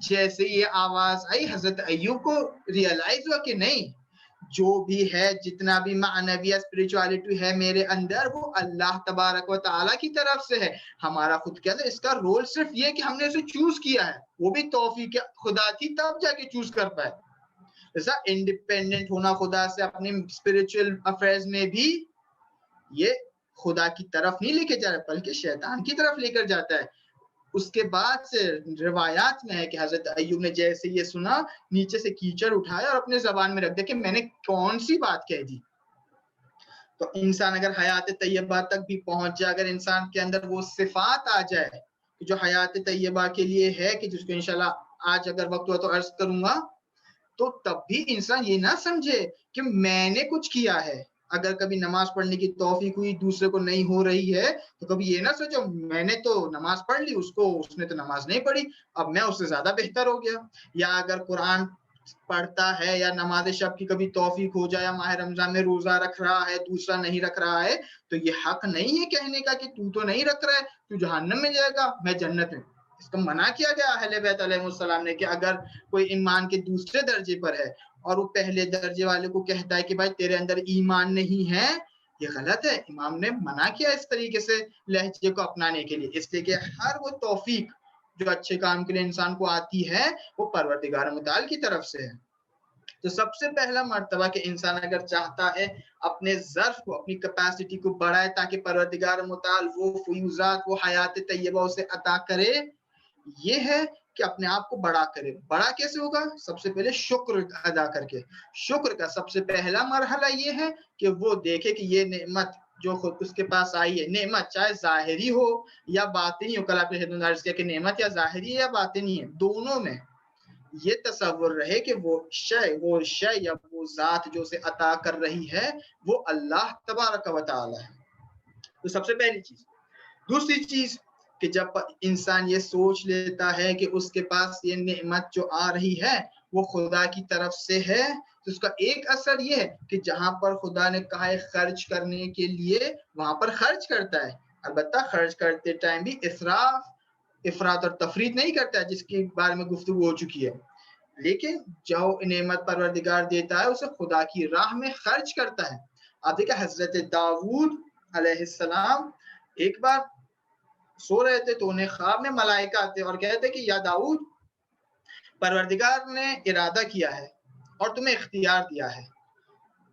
[SPEAKER 2] जैसे ये आवाज आई, हजरत अय्यूब को रियलाइज हुआ कि नहीं, जो भी है, जितना भी मानवीय स्पिरिचुअलिटी है मेरे अंदर, वो अल्लाह तबारक व तआला की तरफ से है। हमारा खुद के अंदर इसका रोल सिर्फ ये कि हमने उसे चूज किया है, वो भी तौफीक खुदा थी तब जाके चूज कर पाए। जैसा इंडिपेंडेंट होना खुदा से अपने स्पिरिचुअल अफेयर्स में भी ये खुदा की तरफ नहीं लेके जा रहा बल्कि शैतान की तरफ लेकर जाता है। उसके बाद से रिवायात में है कि हजरत अय्यूब ने जैसे ये सुना, नीचे से कीचड़ उठाया और अपने जबान में रख दिया कि मैंने कौन सी बात कह दी। तो इंसान अगर हयात तैयबा तक भी पहुंच जाए, अगर इंसान के अंदर वो सिफात आ जाए जो हयात तैयबा के लिए है, कि जिसको इंशाल्लाह आज अगर वक्त हुआ तो अर्ज करूंगा, तो तब भी इंसान ये ना समझे कि मैंने कुछ किया है। अगर कभी नमाज पढ़ने की तौफीक हुई, दूसरे को नहीं हो रही है, तो कभी ये ना सोचो मैंने तो नमाज पढ़ ली, उसने तो नमाज नहीं पढ़ी, अब मैं उससे ज्यादा बेहतर हो गया। या अगर कुरान पढ़ता है या नमाज शब की कभी तौफीक हो जाए, या माह रमजान में रोजा रख रहा है, दूसरा नहीं रख रहा है, तो ये हक नहीं है कहने का कि तू तो नहीं रख रहा है, तू जहन्नम में जाएगा, मैं जन्नत में। इसको मना किया गया अहले बैत अलैहिस्सलाम ने कि अगर कोई ईमान के दूसरे दर्जे पर है और वो पहले दर्जे वाले को कहता है कि भाई तेरे अंदर ईमान नहीं है, ये गलत है। इमाम ने मना किया इस तरीके से लहजे को अपनाने के लिए, इसलिए कि हर वो तौफीक जो अच्छे काम के लिए इंसान को आती है वो परवरदिगार मुताल की तरफ से है। तो सबसे पहला मर्तबा कि इंसान अगर चाहता है अपने ज़र्फ को, अपनी कैपेसिटी को बढ़ाए ताकि परवरदिगार मुताल वो फयूज़ात, वो हयात तैयबा उसे अता करे, ये है कि अपने आप को बड़ा करे। बड़ा कैसे होगा? सबसे पहले शुक्र अदा करके। शुक्र का सबसे पहला मरहला ये है कि वो देखे कि ये नेमत जो खुद उसके पास आई है, नेमत चाहे जाहिरी हो या बातिनी हो, कल आपने अर्ज किया कि नेमत या जाहिरी है या बातिनी है, दोनों में ये तसव्वुर रहे कि वो शय या वो जात जो उसे अता कर रही है वो अल्लाह तबारक व तआला है। तो सबसे पहली चीज। दूसरी चीज कि जब इंसान ये सोच लेता है कि उसके पास ये नेमत जो आ रही है वो खुदा की तरफ से है, तो उसका एक असर ये है कि जहां पर खुदा ने कहा है खर्च करने के लिए, वहां पर खर्च करता है। अलबत्ता खर्च करते टाइम भी इफरात और तफरीत नहीं करता है, जिसके बारे में गुफ्तगू हो चुकी है। लेकिन जो नेमत परवरदिगार देता है उसे खुदा की राह में खर्च करता है। आप देखिए हजरत दाऊद अलैहिस्सलाम एक बार सो रहे थे तो उन्हें ख्वाब में मलाइका आते और कहते कि या दाऊद, परवरदिगार ने इरादा किया है और तुम्हें इख्तियार दिया है।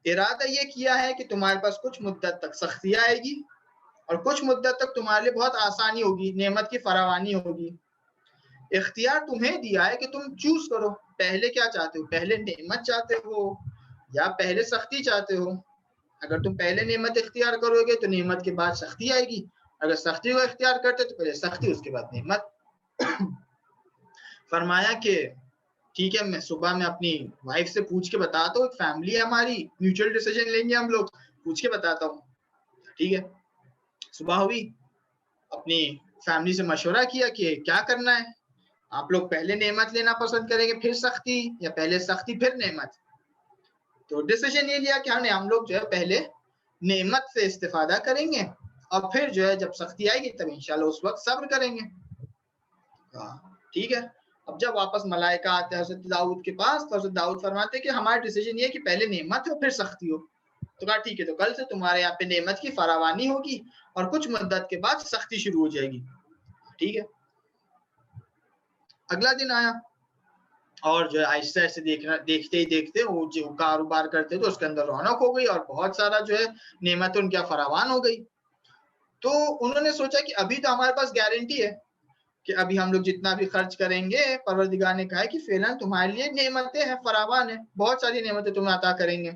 [SPEAKER 2] इरादा ये किया है कि तुम्हारे पास कुछ मुद्दत तक सख्ती आएगी और कुछ मुद्दत तक तुम्हारे लिए बहुत आसानी होगी, नेमत की फरावानी होगी। इख्तियार तुम्हें दिया है कि तुम चूज करो, पहले क्या चाहते हो, पहले नेमत चाहते हो या पहले सख्ती चाहते हो। अगर तुम पहले नेमत इख्तियार करोगे तो नेमत के बाद सख्ती आएगी, अगर सख्ती को इख्तियार करते तो पहले सख्ती उसके बाद नेमत। फरमाया कि ठीक है, मैं सुबह में अपनी वाइफ से पूछ के बताता हूँ, फैमिली है हमारी, म्यूचुअल डिसीजन लेंगे हम लोग, पूछ के बताता हूँ। ठीक है, सुबह हुई, अपनी फैमिली से मशवरा किया कि क्या करना है। आप लोग पहले नेमत लेना पसंद करेंगे फिर सख्ती, या पहले सख्ती फिर नेमत? तो डिसीजन ये लिया कि हम लोग जो है पहले नेमत से इस्तेफादा करेंगे और फिर जो है जब सख्ती आएगी तब इंशाल्लाह उस वक्त सब्र करेंगे। ठीक है। अब जब वापस मलाइका आते हैं हज़रत दाऊद के पास, तो हज़रत दाऊद फरमाते हैं कि हमारा डिसीजन ये है कि पहले नेमत हो फिर सख्ती हो। तो कहा ठीक है, तो कल से तुम्हारे यहाँ पे नेमत की फरावानी होगी और कुछ मुद्दत के बाद सख्ती शुरू हो जाएगी। ठीक है। अगला दिन आया और जो है आहिस्ता ऐसे देखते ही देखते वो जो कारोबार करते तो उसके अंदर रौनक हो गई और बहुत सारा जो है नेमत उनके फरावान हो गई। तो उन्होंने सोचा कि अभी तो हमारे पास गारंटी है कि अभी हम लोग जितना भी खर्च करेंगे, परवरदिगार ने कहा है कि फिलहाल तुम्हारे लिए नेमतें हैं, फरावान है, बहुत सारी नेमतें तुम्हें अता करेंगे।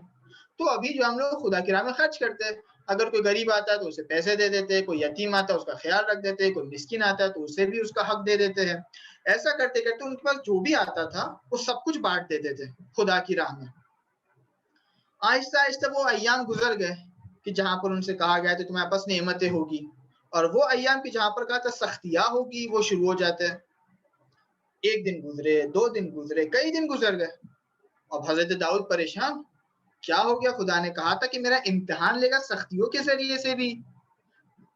[SPEAKER 2] तो अभी जो हम लोग खुदा की राह में खर्च करते हैं, अगर कोई गरीब आता है तो उसे पैसे दे देते हैं, कोई यतीम आता है उसका ख्याल रख देते हैं, कोई मिस्किन आता है तो उसे भी उसका हक दे देते हैं। ऐसा करते करते उनके पास जो भी आता था वो सब कुछ बांट देते थे खुदा की राह में। आहिस्ता आहिस्ता वो अय्याम गुजर गए कि जहां पर उनसे कहा गया था तुम्हारे पास नेमतें होगी, और वो अय्याम की जहां पर कहा था सख्तियां होगी वो शुरू हो जाते हैं। एक दिन गुजरे, 2 दिन गुजरे, कई दिन गुजर गए। अब हजरत दाऊद परेशान, क्या हो गया? खुदा ने कहा था कि मेरा इम्तिहान लेगा सख्तियों के जरिए से भी,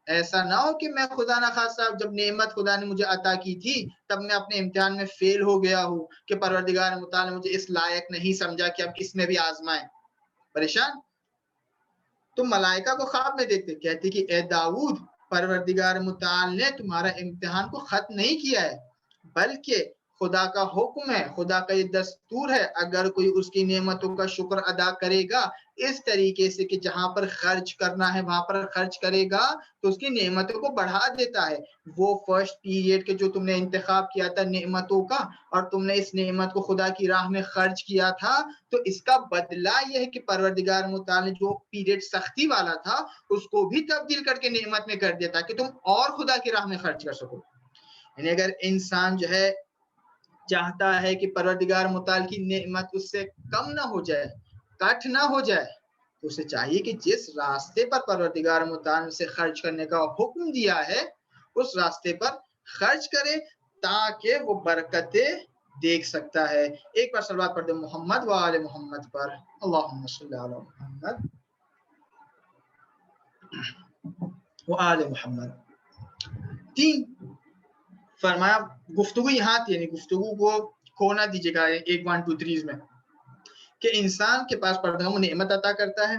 [SPEAKER 2] ऐसा ना हो कि मैं खुदा ना खासा जब नेमत खुदा ने मुझे अता की थी तब मैं अपने इम्तिहान में फेल हो गया हूँ कि परवरदिगार मुताल ने मुझे इस लायक नहीं समझा कि अब इसमें भी आजमाए। परेशान। तो मलाइका को ख्वाब में देखते, कहती कि ए दाऊद, परवरदिगार मुताल ने तुम्हारा इम्तिहान को खत्म नहीं किया है, बल्कि खुदा का हुक्म है, खुदा का ये दस्तूर है, अगर कोई उसकी नेमतों का शुक्र अदा करेगा इस तरीके से कि जहां पर खर्च करना है वहां पर खर्च करेगा तो उसकी नेमतों को बढ़ा देता है। वो फर्स्ट पीरियड के जो तुमने इंतखाब किया था नेमतों का और तुमने इस नेमत को खुदा की राह में खर्च किया था, तो इसका बदला यह है कि परवरदिगार मुताल ने जो पीरियड सख्ती वाला था उसको भी तब्दील करके नेमत में कर दिया ताकि तुम और खुदा की राह में खर्च कर सको। यानी अगर इंसान जो है चाहता है कि परवरदिगार मुताल की नेमत उससे कम ना हो जाए, कट ना हो जाए, तो उसे चाहिए कि जिस रास्ते पर परवरदिगार मुताल से खर्च करने का हुक्म दिया है उस रास्ते पर खर्च करे ताकि वो बरकतें देख सकता है। एक बार सलवात पढ़ दे मोहम्मद व आले मोहम्मद पर, अल्लाहुम्मा सल्ली अला मोहम्मद व आले मोहम्मद। 3 फरमाया गुफ्तगू यहाँ थी, यानी गुफ्तगू को खोना दीजिएगा 1 1 2 3 में, कि इंसान के पास परवरदिगार नेमत अता करता है,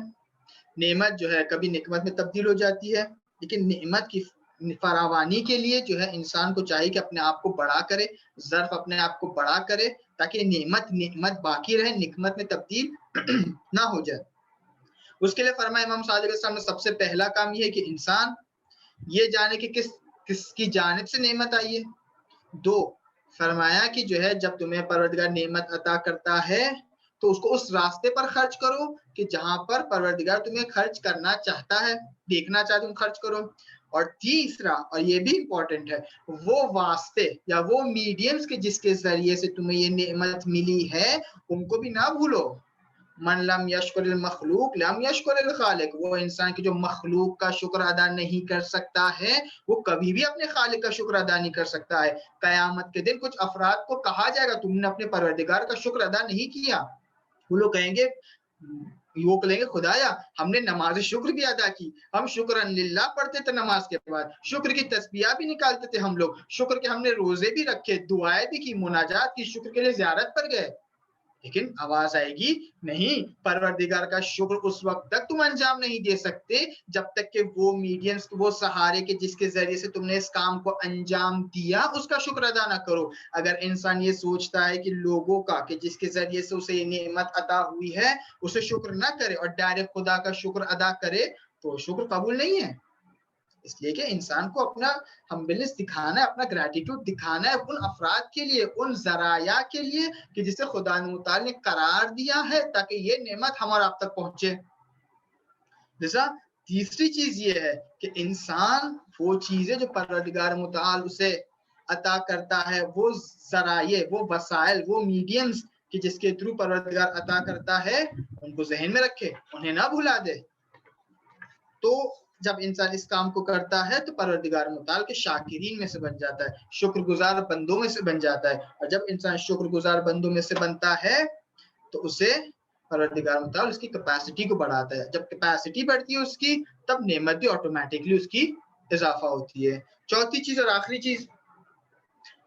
[SPEAKER 2] नेमत जो है कभी निकमत में तब्दील हो जाती है, लेकिन नेमत की फरावानी के लिए जो है इंसान को चाहिए कि अपने आप को बड़ा करे, ज़र्फ अपने आप को बड़ा करे ताकि नेमत बाकी रहे, निकमत में तब्दील ना हो जाए। उसके लिए फरमाया इमाम सादिक अलैहि सलाम ने सबसे पहला काम ये है कि इंसान ये जाने कि किसकी जानिब से नेमत आई है। 2 फरमाया कि जो है जब तुम्हें परवरदिगार नेमत अता करता है तो उसको उस रास्ते पर खर्च करो कि जहां पर परवरदिगार तुम्हें खर्च करना चाहता है, देखना चाहते तुम खर्च करो। और तीसरा, और ये भी इंपॉर्टेंट है, वो वास्ते या वो मीडियम्स के जिसके जरिए से तुम्हें ये नेमत मिली है उनको भी ना भूलो। मन लम यशकुरिल मखलूक लम यशकुरिल खालिक, वो इंसान की जो मखलूक का शुक्र अदा नहीं कर सकता है वो कभी भी अपने खालिक का शुक्र अदा नहीं कर सकता है। कयामत के दिन कुछ अफराद को कहा जाएगा तुमने अपने परवरदिगार का शुक्र अदा नहीं किया। वो लोग कहेंगे, वो कहेंगे खुदाया हमने नमाज शुक्र भी अदा की, हम शुक्रन लिल्लाह पढ़ते थे, नमाज के बाद शुक्र की तस्बीह भी निकालते थे, हम लोग शुक्र के हमने रोजे भी रखे, दुआएं भी की, मुनाजात की, शुक्र के लिए ज़ियारत पर गए। लेकिन आवाज आएगी नहीं, परवरदिगार का शुक्र उस वक्त तक तुम अंजाम नहीं दे सकते जब तक कि वो मीडियम्स, वो सहारे के जिसके जरिए से तुमने इस काम को अंजाम दिया उसका शुक्र अदा ना करो। अगर इंसान ये सोचता है कि लोगों का कि जिसके जरिए से उसे ये नेमत अता हुई है उसे शुक्र ना करे और डायरेक्ट खुदा का शुक्र अदा करे तो शुक्र कबूल नहीं है। इसलिए कि इंसान को अपना हम्बिलनेस दिखाना है, अपना ग्रैटिट्यूड दिखाना है उन अफराद के लिए, उन जराया के लिए कि जिसे खुदा मुताल ने करार दिया है ताकि ये नेमत हमारा आप तक पहुंचे। जैसा तीसरी चीज ये है कि इंसान वो चीजें जो परवरदिगार मुताल उसे अता करता है, वो जराये, वो वसाइल, वो मीडियम्स कि जिसके थ्रू परवरदिगार अता करता है उनको जहन में रखे, उन्हें ना भुला दे। तो जब इंसान इस काम को करता है तो परवरदिगार मुताल के शाकिरीन में से बन जाता है, शुक्रगुजार बंदों में से बन जाता है। और जब इंसान शुक्रगुजार बंदों में से बनता है तो उसे परवरदिगार मुताल उसकी कैपेसिटी को बढ़ाता है। जब कैपेसिटी बढ़ती है उसकी, तब नेमत भी ऑटोमेटिकली उसकी इजाफा होती है। चौथी चीज और आखिरी चीज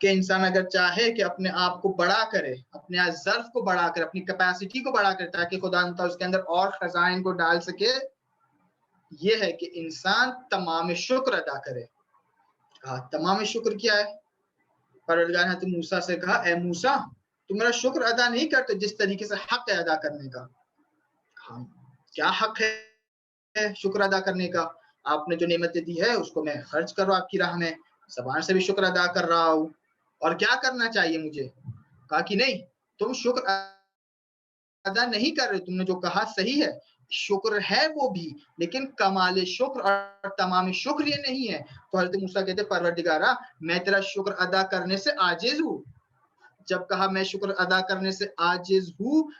[SPEAKER 2] कि इंसान अगर चाहे कि अपने आप को बड़ा करे, अपने ज़र्फ को बड़ा करे, अपनी कैपेसिटी को बड़ा करे, ताकि खुदा उसके अंदर और खजाइन को डाल सके, ये है कि इंसान तमाम शुक्र अदा करे। तमाम शुक्र क्या है? परवरदिगार ने हज़रत मूसा से कहा, ए मूसा, तुम मेरा शुक्र अदा नहीं करते जिस तरीके से हक है अदा करने का। क्या हक है शुक्र अदा करने का? आपने जो नेमतें दी है उसको मैं खर्च कर रहा हूं आपकी राह में, ज़बान से भी शुक्र अदा कर रहा हूं। और क्या करना चाहिए मुझे? कहा कि नहीं, तुम शुक्र अदा नहीं कर रहे, तुमने जो कहा सही है, शुक्र है वो भी, लेकिन कमाल शुक्र और तमाम शुक्र ये नहीं है। तो हज़रत मूसा कहते, परवरदिगारा, मैं तेरा शुक्र अदा करने से आजिज हूँ। जब कहा मैं शुक्र अदा करने से आजिज हूँ,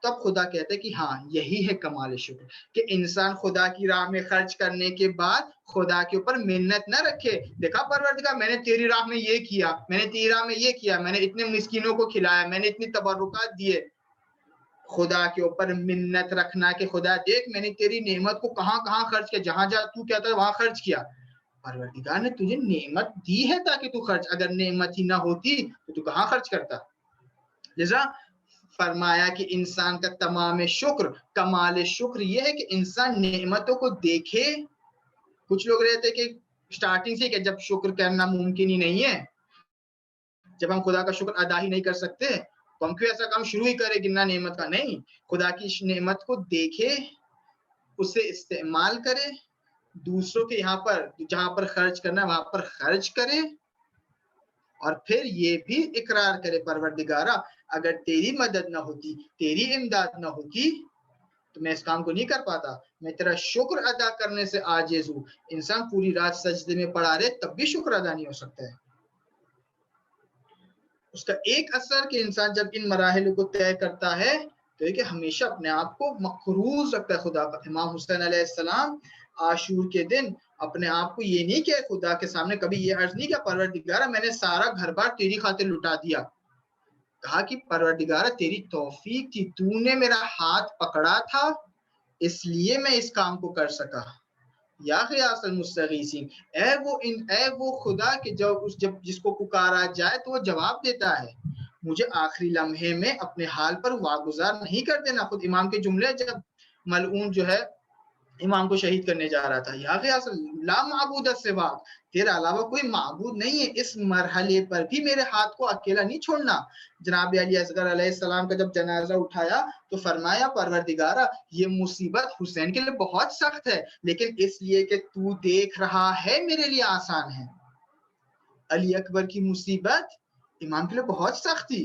[SPEAKER 2] तब खुदा कहते कि हाँ, यही है कमाल शुक्र, कि इंसान खुदा की राह में खर्च करने के बाद खुदा के ऊपर मिन्नत न रखे। देखा परवरदिगार, मैंने तेरी राह में ये किया, मैंने तेरी राह में ये किया, मैंने इतने मिस्कीनों को खिलाया, मैंने इतनी तबर्रुकात दिए। खुदा के ऊपर मिन्नत रखना कि खुदा देख, मैंने तेरी नेमत को कहां कहां खर्च किया, जहां जहां तू कहता है वहां खर्च किया। परवरदिगार ने तुझे नेमत दी है ताकि तू खर्च, अगर नेमत ही ना होती तो तू कहां खर्च करता। लिहाजा फरमाया कि इंसान का तमाम शुक्र, कमाल शुक्र ये है कि इंसान नेमतों को देखे। कुछ लोग रहते कि स्टार्टिंग से कि जब शुक्र करना मुमकिन ही नहीं है, जब हम खुदा का शुक्र अदा ही नहीं कर सकते, तो हम क्यों ऐसा काम शुरू ही करें गिनना नेमत का। नहीं, खुदा की नेमत को देखे, उसे इस्तेमाल करे, दूसरों के यहाँ पर जहां पर खर्च करना है वहां पर खर्च करे, और फिर ये भी इकरार करे, परवरदिगारा, अगर तेरी मदद ना होती, तेरी इमदाद ना होती, तो मैं इस काम को नहीं कर पाता। मैं तेरा शुक्र अदा करने से आजिज हूँ। इंसान पूरी रात सजदे में पड़ा रहे तब भी शुक्र अदा नहीं हो सकता है। उसका एक असर कि इंसान जब इन मराहिल को तय करता है तो ये कि हमेशा अपने आप को मकरूज रखता है खुदा का। इमाम हुसैन अलैहिस्सलाम आशूर के दिन अपने आप को ये नहीं किया, खुदा के सामने कभी ये अर्ज नहीं किया, परवरदिगारा, मैंने सारा घर बार तेरी खातिर लुटा दिया। कहा कि परवरदिगारा, तेरी तौफीक थी, तूने मेरा हाथ पकड़ा था, इसलिए मैं इस काम को कर सका। या ग़ियासल मुस्तगीसीन, ए वो खुदा कि जब जिसको पुकारा जाए तो वो जवाब देता है, मुझे आखिरी लम्हे में अपने हाल पर वागुजार नहीं कर देना। खुद इमाम के जुमले जब मलऊन जो है इमाम को शहीद करने जा रहा था, या ग़ियासल ला माबूद सिवाक, तेरे अलावा कोई माबूद नहीं है, इस मरहले पर भी मेरे हाथ को अकेला नहीं छोड़ना। जनाब अली असगर अलैहिस्सलाम का जब जनाजा उठाया तो फरमाया, परवरदिगारा, ये मुसीबत हुसैन के लिए बहुत सख्त है, लेकिन इसलिए कि तू देख रहा है मेरे लिए आसान है। अली अकबर की मुसीबत इमाम के लिए बहुत सख्त थी,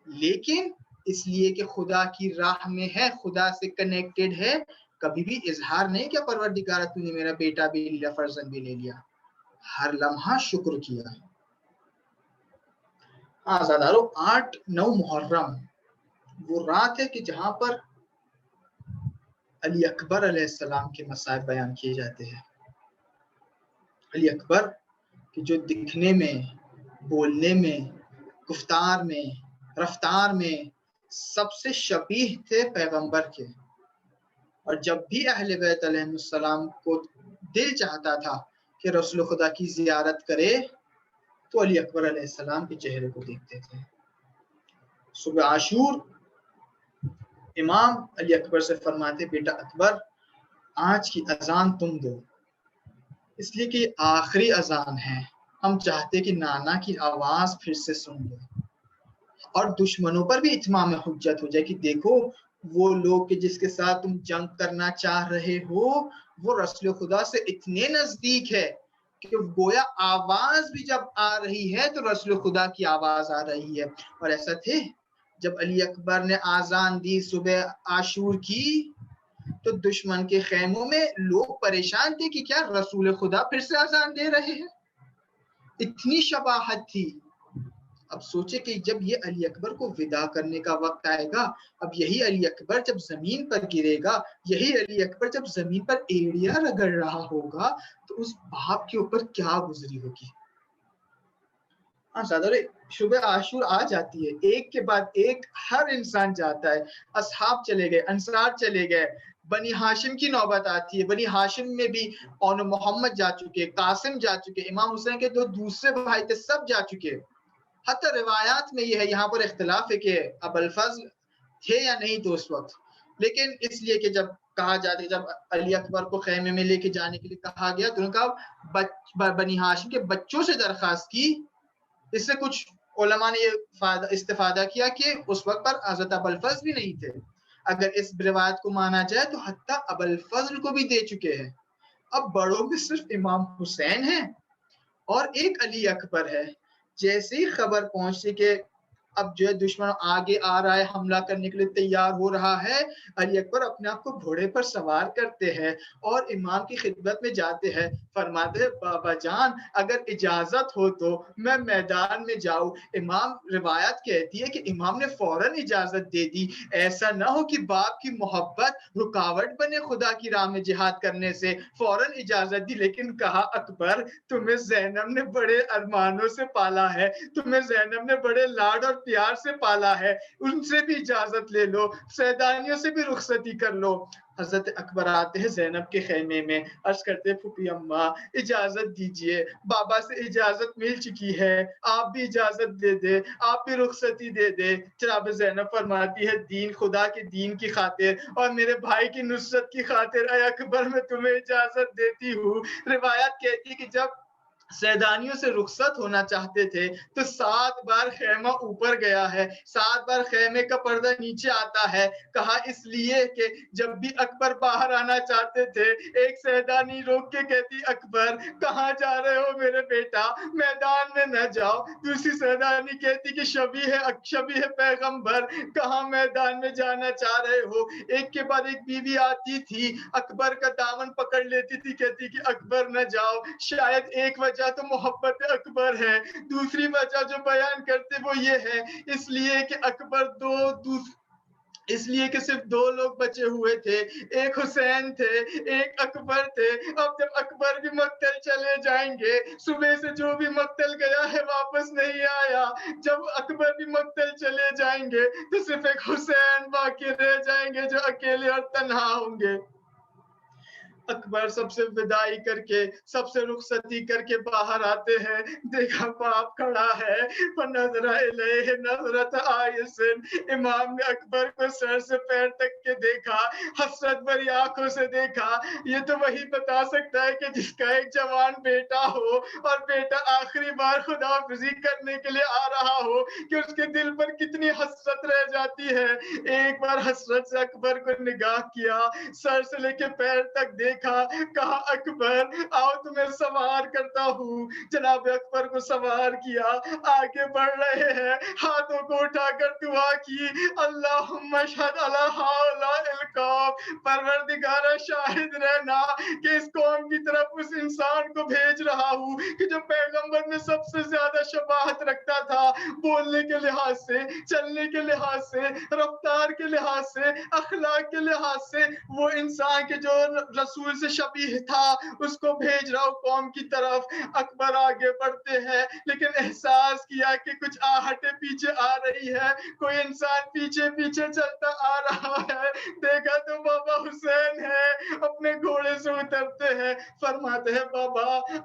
[SPEAKER 2] लेकिन इसलिए कि खुदा की राह में है, खुदा से कनेक्टेड है, कभी भी इजहार नहीं किया, परवरदिगारा, तूने मेरा बेटा भी लिया, फर्जंद भी ले लिया। हर लम्हा शुक्र किया। आज़ादारों, 8-9 मुहर्रम वो रात है कि जहां पर अली अकबर अलैहिस्सलाम के मसाइब बयान किए जाते हैं। अली अकबर कि जो दिखने में, बोलने में, गुफ्तार में, रफ्तार में सबसे शबीह थे पैगंबर के। और जब भी अहले बैत अलैहिस्सलाम को दिल चाहता था कि रसूल खुदा की जियारत करे, तो अली अकबर अलैहिस्सलाम के चेहरे को देखते थे। सुबह आशूर इमाम अली अकबर से फरमाते, बेटा अकबर, आज की अजान तुम दो, इसलिए कि आखिरी अजान है, हम चाहते कि नाना की आवाज फिर से सुन लो, और दुश्मनों पर भी इत्माम हुज्जत हो जाए कि देखो, वो लोग के जिसके साथ तुम जंग करना चाह रहे हो, वो रसूल खुदा से इतने नजदीक है कि गोया आवाज भी जब आ रही है तो रसूल खुदा की आवाज आ रही है। और ऐसा थे, जब अली अकबर ने आजान दी सुबह आशूर की, तो दुश्मन के खेमों में लोग परेशान थे कि क्या रसूल खुदा फिर से आजान दे रहे हैं। इतनी शबाहत थी, अब सोचे कि जब ये अली अकबर को विदा करने का वक्त आएगा, अब यही अली अकबर जब जमीन पर गिरेगा, यही अली अकबर जब जमीन पर एड़िया रगड़ रहा होगा, तो उस बाप के ऊपर क्या गुजरी होगी। शुभ आशूर आ जाती है, एक के बाद एक हर इंसान जाता है। असहाब चले गए, अंसार चले गए, बनी हाशिम की नौबत आती है, बनी हाशिम में भी और मोहम्मद जा चुके, कासिम जा चुके, इमाम हुसैन के दो दूसरे भाई थे सब जा चुके। हत्ता रिवायात में ये है, यहाँ पर इख्तिलाफ है कि अबुल फजल थे या नहीं तो उस वक्त, लेकिन इसलिए कि जब कहा जाता है जब अली अकबर को खेमे में लेके जाने के लिए कहा गया तो उन्होंने कहा बनी हाशिम के बच्चों से दरखास्त की। इससे कुछ उलमा ने ये इस्तेफादा किया कि उस वक्त पर हज़रत अबुल फजल भी नहीं थे। अगर इस रिवायत को माना जाए तो हत्ता अबुल फजल को भी दे चुके हैं। अब बड़ों में सिर्फ इमाम हुसैन है और एक अली अकबर है। जैसे ही खबर पहुंची कि अब जो है दुश्मन आगे आ रहा है, हमला करने के लिए तैयार हो रहा है, अली अकबर अपने आप को घोड़े पर सवार करते हैं और इमाम की खिदमत में जाते हैं। फरमाते हैं बाबा जान अगर इजाजत हो तो मैं मैदान में जाऊं। इमाम रिवायत कहती है कि इमाम ने फौरन इजाजत दे दी। ऐसा ना हो कि बाप की मोहब्बत रुकावट बने खुदा की राह में जिहाद करने से। फौरन इजाजत दी, लेकिन कहा अकबर तुम्हें ज़ैनब ने बड़े अरमानों से पाला है, तुम्हें ज़ैनब ने बड़े लाड और प्यार से पाला है, उनसे भी इजाजत ले लो, सैदानियों से भी रुखसती कर लो। हजरत अकबर आते हैं ज़ैनब के खेमे में, अर्ज करते फूफी अम्मा इजाजत दीजिए, बाबा से इजाजत मिल चुकी है, आप भी इजाजत दे दे, आप भी रुखसती दे दे। जनाब ज़ैनब फरमाती है दीन खुदा के दीन की खातिर और मेरे भाई की नुसरत की खातिर ऐ अकबर मैं तुम्हें इजाजत देती हूँ। रिवायत कहती है कि जब सैदानियों से रुखसत होना चाहते थे तो 7 बार खेमा ऊपर गया है, 7 बार खेमे का पर्दा नीचे आता है। कहा इसलिए कि जब भी अकबर बाहर आना चाहते थे, एक सैदानी रोक के कहती अकबर कहाँ जा रहे हो मेरे बेटा, मैदान में न जाओ। दूसरी सैदानी कहती कि शबी है पैगंबर, कहाँ मैदान में जाना चाह रहे हो। एक के बाद एक बीवी आती थी, अकबर का दामन पकड़ लेती थी, कहती कि अकबर न जाओ। शायद एक वजह तो मोहब्बत अकबर है, दूसरी वजह जो बयान करते वो ये है इसलिए कि इसलिए कि सिर्फ 2 लोग बचे हुए थे, एक हुसैन थे, एक अकबर थे। अब जब अकबर भी मक्तल चले जाएंगे, सुबह से जो भी मक्तल गया है वापस नहीं आया, जब अकबर भी मक्तल चले जाएंगे तो सिर्फ एक हुसैन बाकी रह जाएंगे जो अकेले और तन्हा होंगे। अकबर सबसे विदाई करके, सबसे रुखसती करके बाहर आते हैं, देखा बाप खड़ा है, नज़रत आयसिन। इमाम ने अकबर को सर से पैर तक के देखा, हसरत भरी आंखों से देखा। ये तो वही बता सकता है कि जिसका एक जवान बेटा हो और बेटा आखिरी बार खुदाफिजी करने के लिए आ रहा हो कि उसके दिल पर कितनी हसरत रह जाती है। एक बार हसरत से अकबर को निगाह किया, सर से लेके पैर तक देखा, कहा अकबर आओ तुम्हें सवार करता हूँ। जनाब अकबर को सवार किया, आगे बढ़ रहे हैं, हाथों को उठाकर दुआ की, अल्लाहुम्मा शहद अला हाउला इल कौम, परवरदिगारा शाहिद रहना कि इस कौम की तरफ उस इंसान को भेज रहा हूँ कि जो पैगंबर में सबसे ज्यादा शबाहत रखता था, बोलने के लिहाज से, चलने के लिहाज से, रफ्तार के लिहाज से, अखलाक के लिहाज से, वो इंसान के जो रसूल से शबीह था उसको भेज रहा हूँ कौम की तरफ। अकबर आगे बढ़ते हैं, लेकिन एहसास किया कि कुछ आहटें पीछे आ रही है, कोई इंसान पीछे पीछे चलता आ रहा है। देखा तो बाबा हुसैन है, अपने घोड़े से उतरते हैं, फरमाते हैं बाबा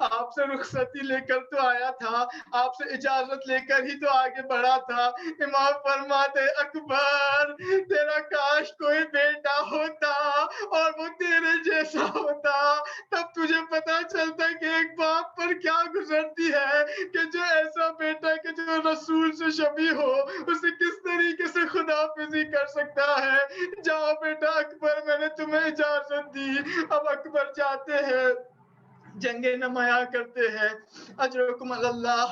[SPEAKER 2] आपसे रुखसती लेकर तो आया था, आपसे इजाजत लेकर ही तो आगे बढ़ा था। इमाम फरमाते अकबर तेरा काश कोई बेटा होता और वो तेरे जैसा होता, तब तुझे पता चलता कि एक बाप पर क्या गुजरती है कि जो ऐसा बेटा कि जो रसूल से शबी हो उसे किस तरीके से खुदाफिजी कर सकता है। जाओ बेटा अकबर मैंने तुम्हें इजाजत दी। अब अकबर जाते हैं, जंगे नमाया करते हैं, अजरकुम अल्लाह,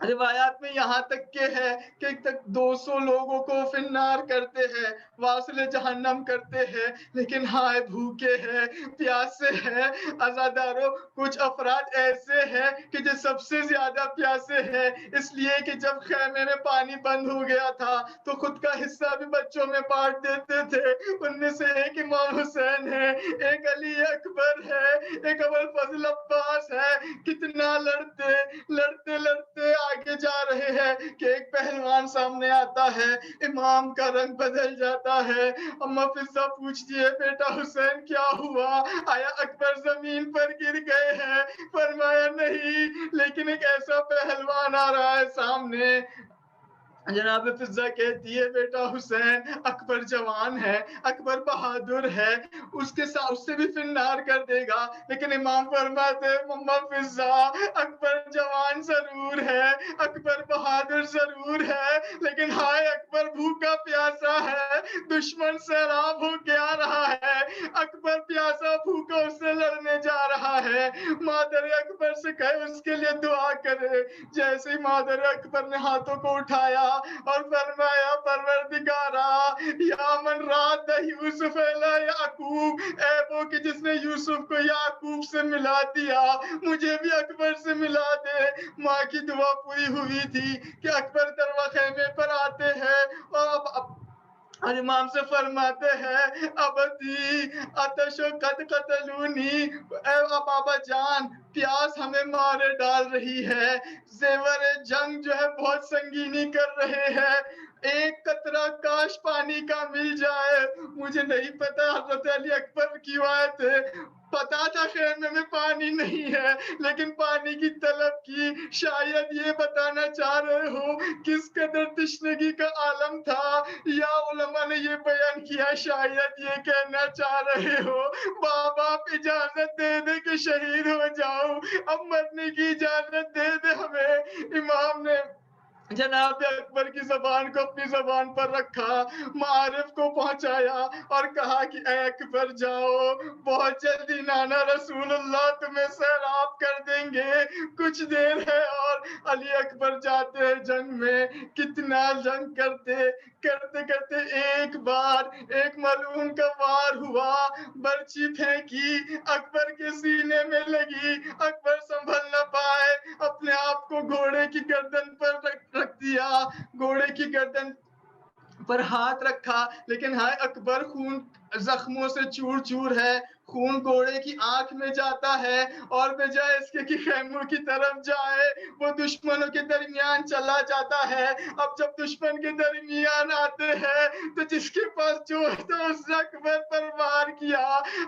[SPEAKER 2] रिवायात में यहाँ तक के है कि तक 200 लोगों को फिन्नार करते हैं, वासिले जहन्नम करते हैं, लेकिन हाय भूखे हैं, प्यासे हैं। अज़ादारों, कुछ अफराद ऐसे हैं कि जो सबसे ज्यादा प्यासे हैं, इसलिए कि जब खैमे में पानी बंद हो गया था तो खुद का हिस्सा भी बच्चों में बांट देते थे। उनमें से एक इमाम हुसैन है, एक अली अकबर है, एक अबुल फजल अब्बास है। कितना लड़ते लड़ते लड़ते आगे जा रहे हैं कि एक पहलवान सामने आता है, इमाम का रंग बदल जाता है। अम्मा फिजा पूछती है, बेटा हुसैन क्या हुआ, आया अकबर जमीन पर गिर गए हैं? फरमाया नहीं, लेकिन एक ऐसा पहलवान आ रहा है सामने। जनाब फिजा कहती है, बेटा हुसैन, अकबर जवान है, अकबर बहादुर है, उसके साथ उससे भी फिन्नार कर देगा। लेकिन इमाम फरमाते, मम्मा फिजा, अकबर जवान जरूर है, अकबर बहादुर जरूर है, लेकिन हाय अकबर भूखा प्यासा है, दुश्मन सैराब हो के आ रहा है, अकबर प्यासा भूखा उससे लड़ने जा रहा है। मादर अकबर से कहे उसके लिए दुआ करे। जैसे ही मादर अकबर ने हाथों को उठाया और फरमाया, परवरदिगारा, या मन रात यूसुफ अला याकूब, ऐ वो कि जिसने यूसुफ को याकूब से मिला दिया, मुझे भी अकबर से मिला दे। माँ की दुआ पूरी हुई थी कि अकबर दरवा खैमे पर आते हैं और इमाम से फरमाते हैं, अबदी अतशो कद कतलूनी, बाबा जान, प्यास हमें मारे डाल रही है, जेवर जंग जो है बहुत संगीनी कर रहे हैं, एक कतरा काश पानी का मिल जाए। मुझे नहीं पता हजरत अली अकबर की बात है, पता था खैमे में पानी नहीं है, लेकिन पानी की तलब की। शायद ये बताना चाह रहे हो किस कदर तश्नगी का आलम था, या उलमा ने ये बयान किया, शायद ये कहना चाह रहे हो, बाबा आप इजाजत दे दे कि शहीद हो जाऊं, अब मरने की इजाजत दे दे हमें। इमाम ने जनाब अकबर की जबान को अपनी जबान पर रखा, मारिफ को पहुंचाया और कहा कि ऐ अकबर जाओ, बहुत जल्दी नाना रसूलुल्लाह तुम्हें सैराब कर देंगे, कुछ देर है। और अली अकबर जाते हैं जंग में, कितना जंग करते करते करते एक बार एक मलून का वार हुआ, बर्छी फेंकी, अकबर के सीने में लगी, अकबर संभल न पाए, अपने आप को घोड़े की गर्दन पर रख दिया, घोड़े की गर्दन पर हाथ रखा, लेकिन हाय अकबर खून जख्मों से चूर चूर है, खून घोड़े की आंख में जाता है, और बजाय इसके कि खैमों की तरफ जाए, वो दुश्मनों के दरमियान चला जाता है। अब जब दुश्मन के दरमियान आते हैं तो जिसके पास जो था उसने अकबर पर वार किया।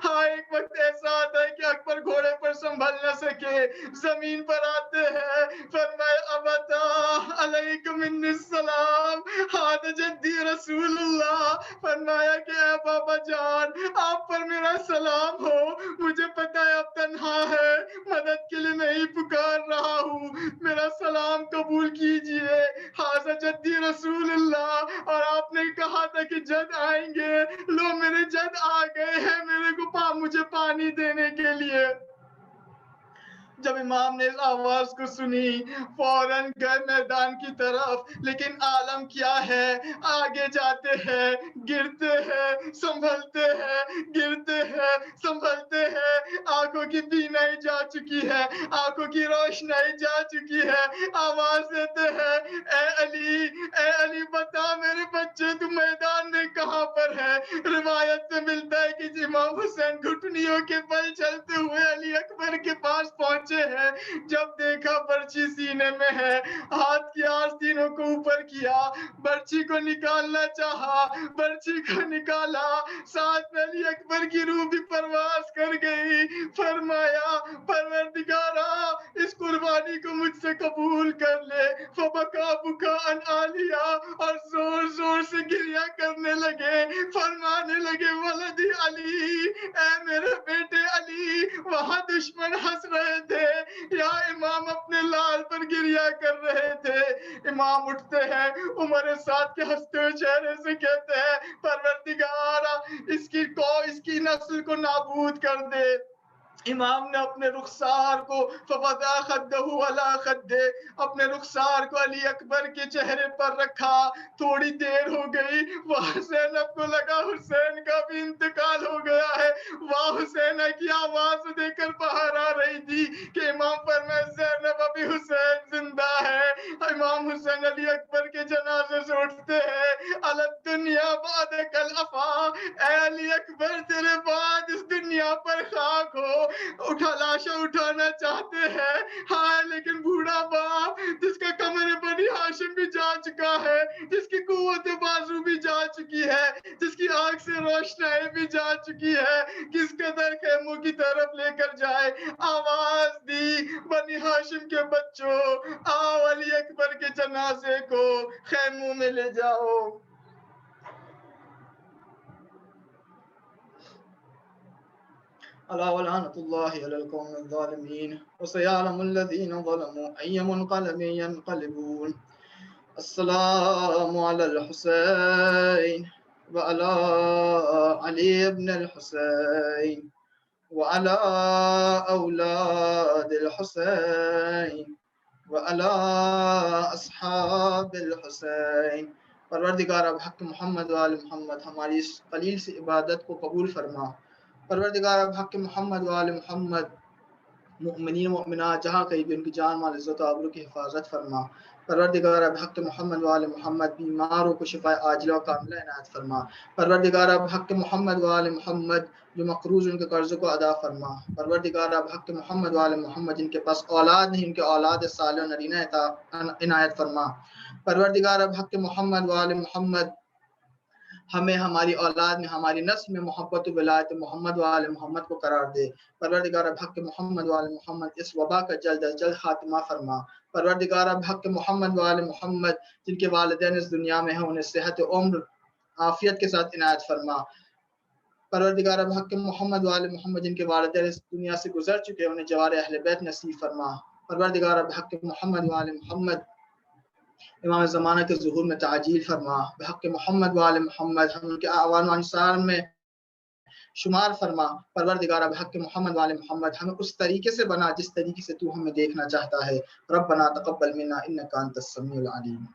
[SPEAKER 2] हाँ, एक वक्त ऐसा आता है कि अकबर घोड़े पर संभल न सके, जमीन पर आते हैं, फरमाए अबता अलैकुम मिन्नस्सलाम, हाद जद्दी रसूलुल्लाह, फरमाया कि ऐ बाबा जान, आप पर मेरा सलाम हो, मुझे पता है आप तन्हा है, मदद के लिए नहीं पुकार रहा हूँ, मेरा सलाम कबूल कीजिए, हाज़ा जद्दी रसूलुल्लाह, और आपने कहा था कि जद आएंगे, लो मेरे जद आ गए हैं मेरे को मुझे पानी देने के लिए। जब इमाम ने इस आवाज को सुनी, फौरन गए मैदान की तरफ, लेकिन आलम क्या है, आगे जाते हैं, गिरते हैं, संभलते हैं, गिरते हैं, संभलते हैं, आंखों की बीनाई जा चुकी है, आंखों की रोशनाई जा चुकी है, आवाज देते हैं, ए अली बता मेरे बच्चे तू मैदान में कहाँ पर है। रिवायत में मिलता है कि इमाम हुसैन घुटनियों के बल चलते हुए अली अकबर के पास पहुंचे हैं। जब देखा बर्छी सीने में है, हाथ की आस्तीनों को ऊपर किया, बर्छी को निकालना चाहा, बर्छी को निकाला, साथ में अली अकबर की रूह भी परवास कर गई। फरमाया, परवरदिगारा इस कुर्बानी को मुझसे कबूल कर ले। फबका बुका अन आलिया, और जोर जोर से गिरिया करने लगे, फरमाने लगे, वलदी अली, ऐ मेरे बेटे अली। वहां दुश्मन हंस रहे थे, या इमाम अपने लाल पर गिरिया कर रहे थे। इमाम उठते हैं, उमर साथ के हंसते हुए चेहरे से कहते हैं, परवरदिगारा इसकी नस्ल को नाबूद कर दे, इमाम ने अपने रुखसार को फवदा खद्दहु अला खद्दे, अपने रुखसार को अली अकबर के चेहरे पर रखा। थोड़ी देर हो गई, वहां ज़ैनब को लगा हुसैन का भी इंतकाल हो गया है। वहां हुसैन की आवाज देकर बाहर आ रही थी कि इमाम फरमाए ज़ैनब अभी हुसैन जिंदा है। इमाम हुसैन अली अकबर के जनाजे से उठते हैं। अलग दुनिया बाद कल अफा, अली अकबर तेरे बाद इस दुनिया पर खाक हो। लाशा उठाना चाहते हैं, हाँ, लेकिन बूढ़ा बाप जिसका कमर बनी हाशिम भी जा चुका है, जिसकी कुव्वत बाजू भी जा चुकी है, जिसकी आंख से रोशनाई भी जा चुकी है, किस कदर खेमों की तरफ लेकर जाए। आवाज दी, बनी हाशिम के बच्चों, आओ अली अकबर के जनाजे को खेमों में ले जाओ। अला वलानतुल्लाहि अलल कौमिज़ ज़ालिमीन व सयअलमुल लज़ीना ज़लमू अय्य मुनक़लबिन यनक़लिबून। अस्सलामु अलल हुसैन व अला अली इब्नुल हुसैन व अला औलादिल हुसैन व अला अस्हाबिल हुसैन। परवरदिगार अब हक़ मोहम्मद व आले मोहम्मद हमारी इस कलील सी इबादत को कबूल फरमा। परवरदिगार अब हक़ मोहम्मद व आले मोहम्मद मुमिनीन मुमिनात जहाँ कहीं भी उनकी जान माल इज़्ज़त और आबरू की हिफाजत फरमा। परवरदिगार अब हक़ मोहम्मद व आले मोहम्मद बीमारों को शिफाए आजिला व कामिला इनायत फरमा। परवरदिगार अब हक़ मोहम्मद व आले मोहम्मद जो मक़रूज़ उनके कर्ज़ों को अदा फरमा। परवरदिगार अब हक़ मोहम्मद व आले मोहम्मद जिनके पास औलाद नहीं उनके औलाद सालिह व नरीना इनायत फरमा। परवरदिगार अब हक़ मोहम्मद व आले मोहम्मद हमें हमारी औलाद में हमारी नस्ल में मोहब्बत विलायत मोहम्मद व आले मोहम्मद को करार दे। परवरदिगार अब हक़ मोहम्मद व आले मोहम्मद इस वबा का जल्द अज जल्द खात्मा फरमा। परवरदिगार अब हक़ मोहम्मद व आले मोहम्मद जिनके वालिदैन इस दुनिया में हैं उन्हें सेहत उम्र आफियत के साथ इनायत फरमा। परवरदिगार अब हक़ मोहम्मद व आले मोहम्मद जिनके वालिदैन इस दुनिया से गुजर चुके हैं उन्हें जवार अहले बैत नसीब फरमा। परवरदिगार अब हक़ मोहम्मद व आले मोहम्मद इमाम ज़माना के ज़ुहूर में ताजील फरमा। बहक़ मोहम्मद व आले मोहम्मद हम उनके आवान व अंसार में शुमार फरमा। परवरदिगार अब हक़ मोहम्मद व आले मोहम्मद हमें उस तरीके से बना जिस तरीके से तू हमें देखना चाहता है। रब्बना तक़ब्बल मिन्ना इन्नका अंतस समीउल अलीम।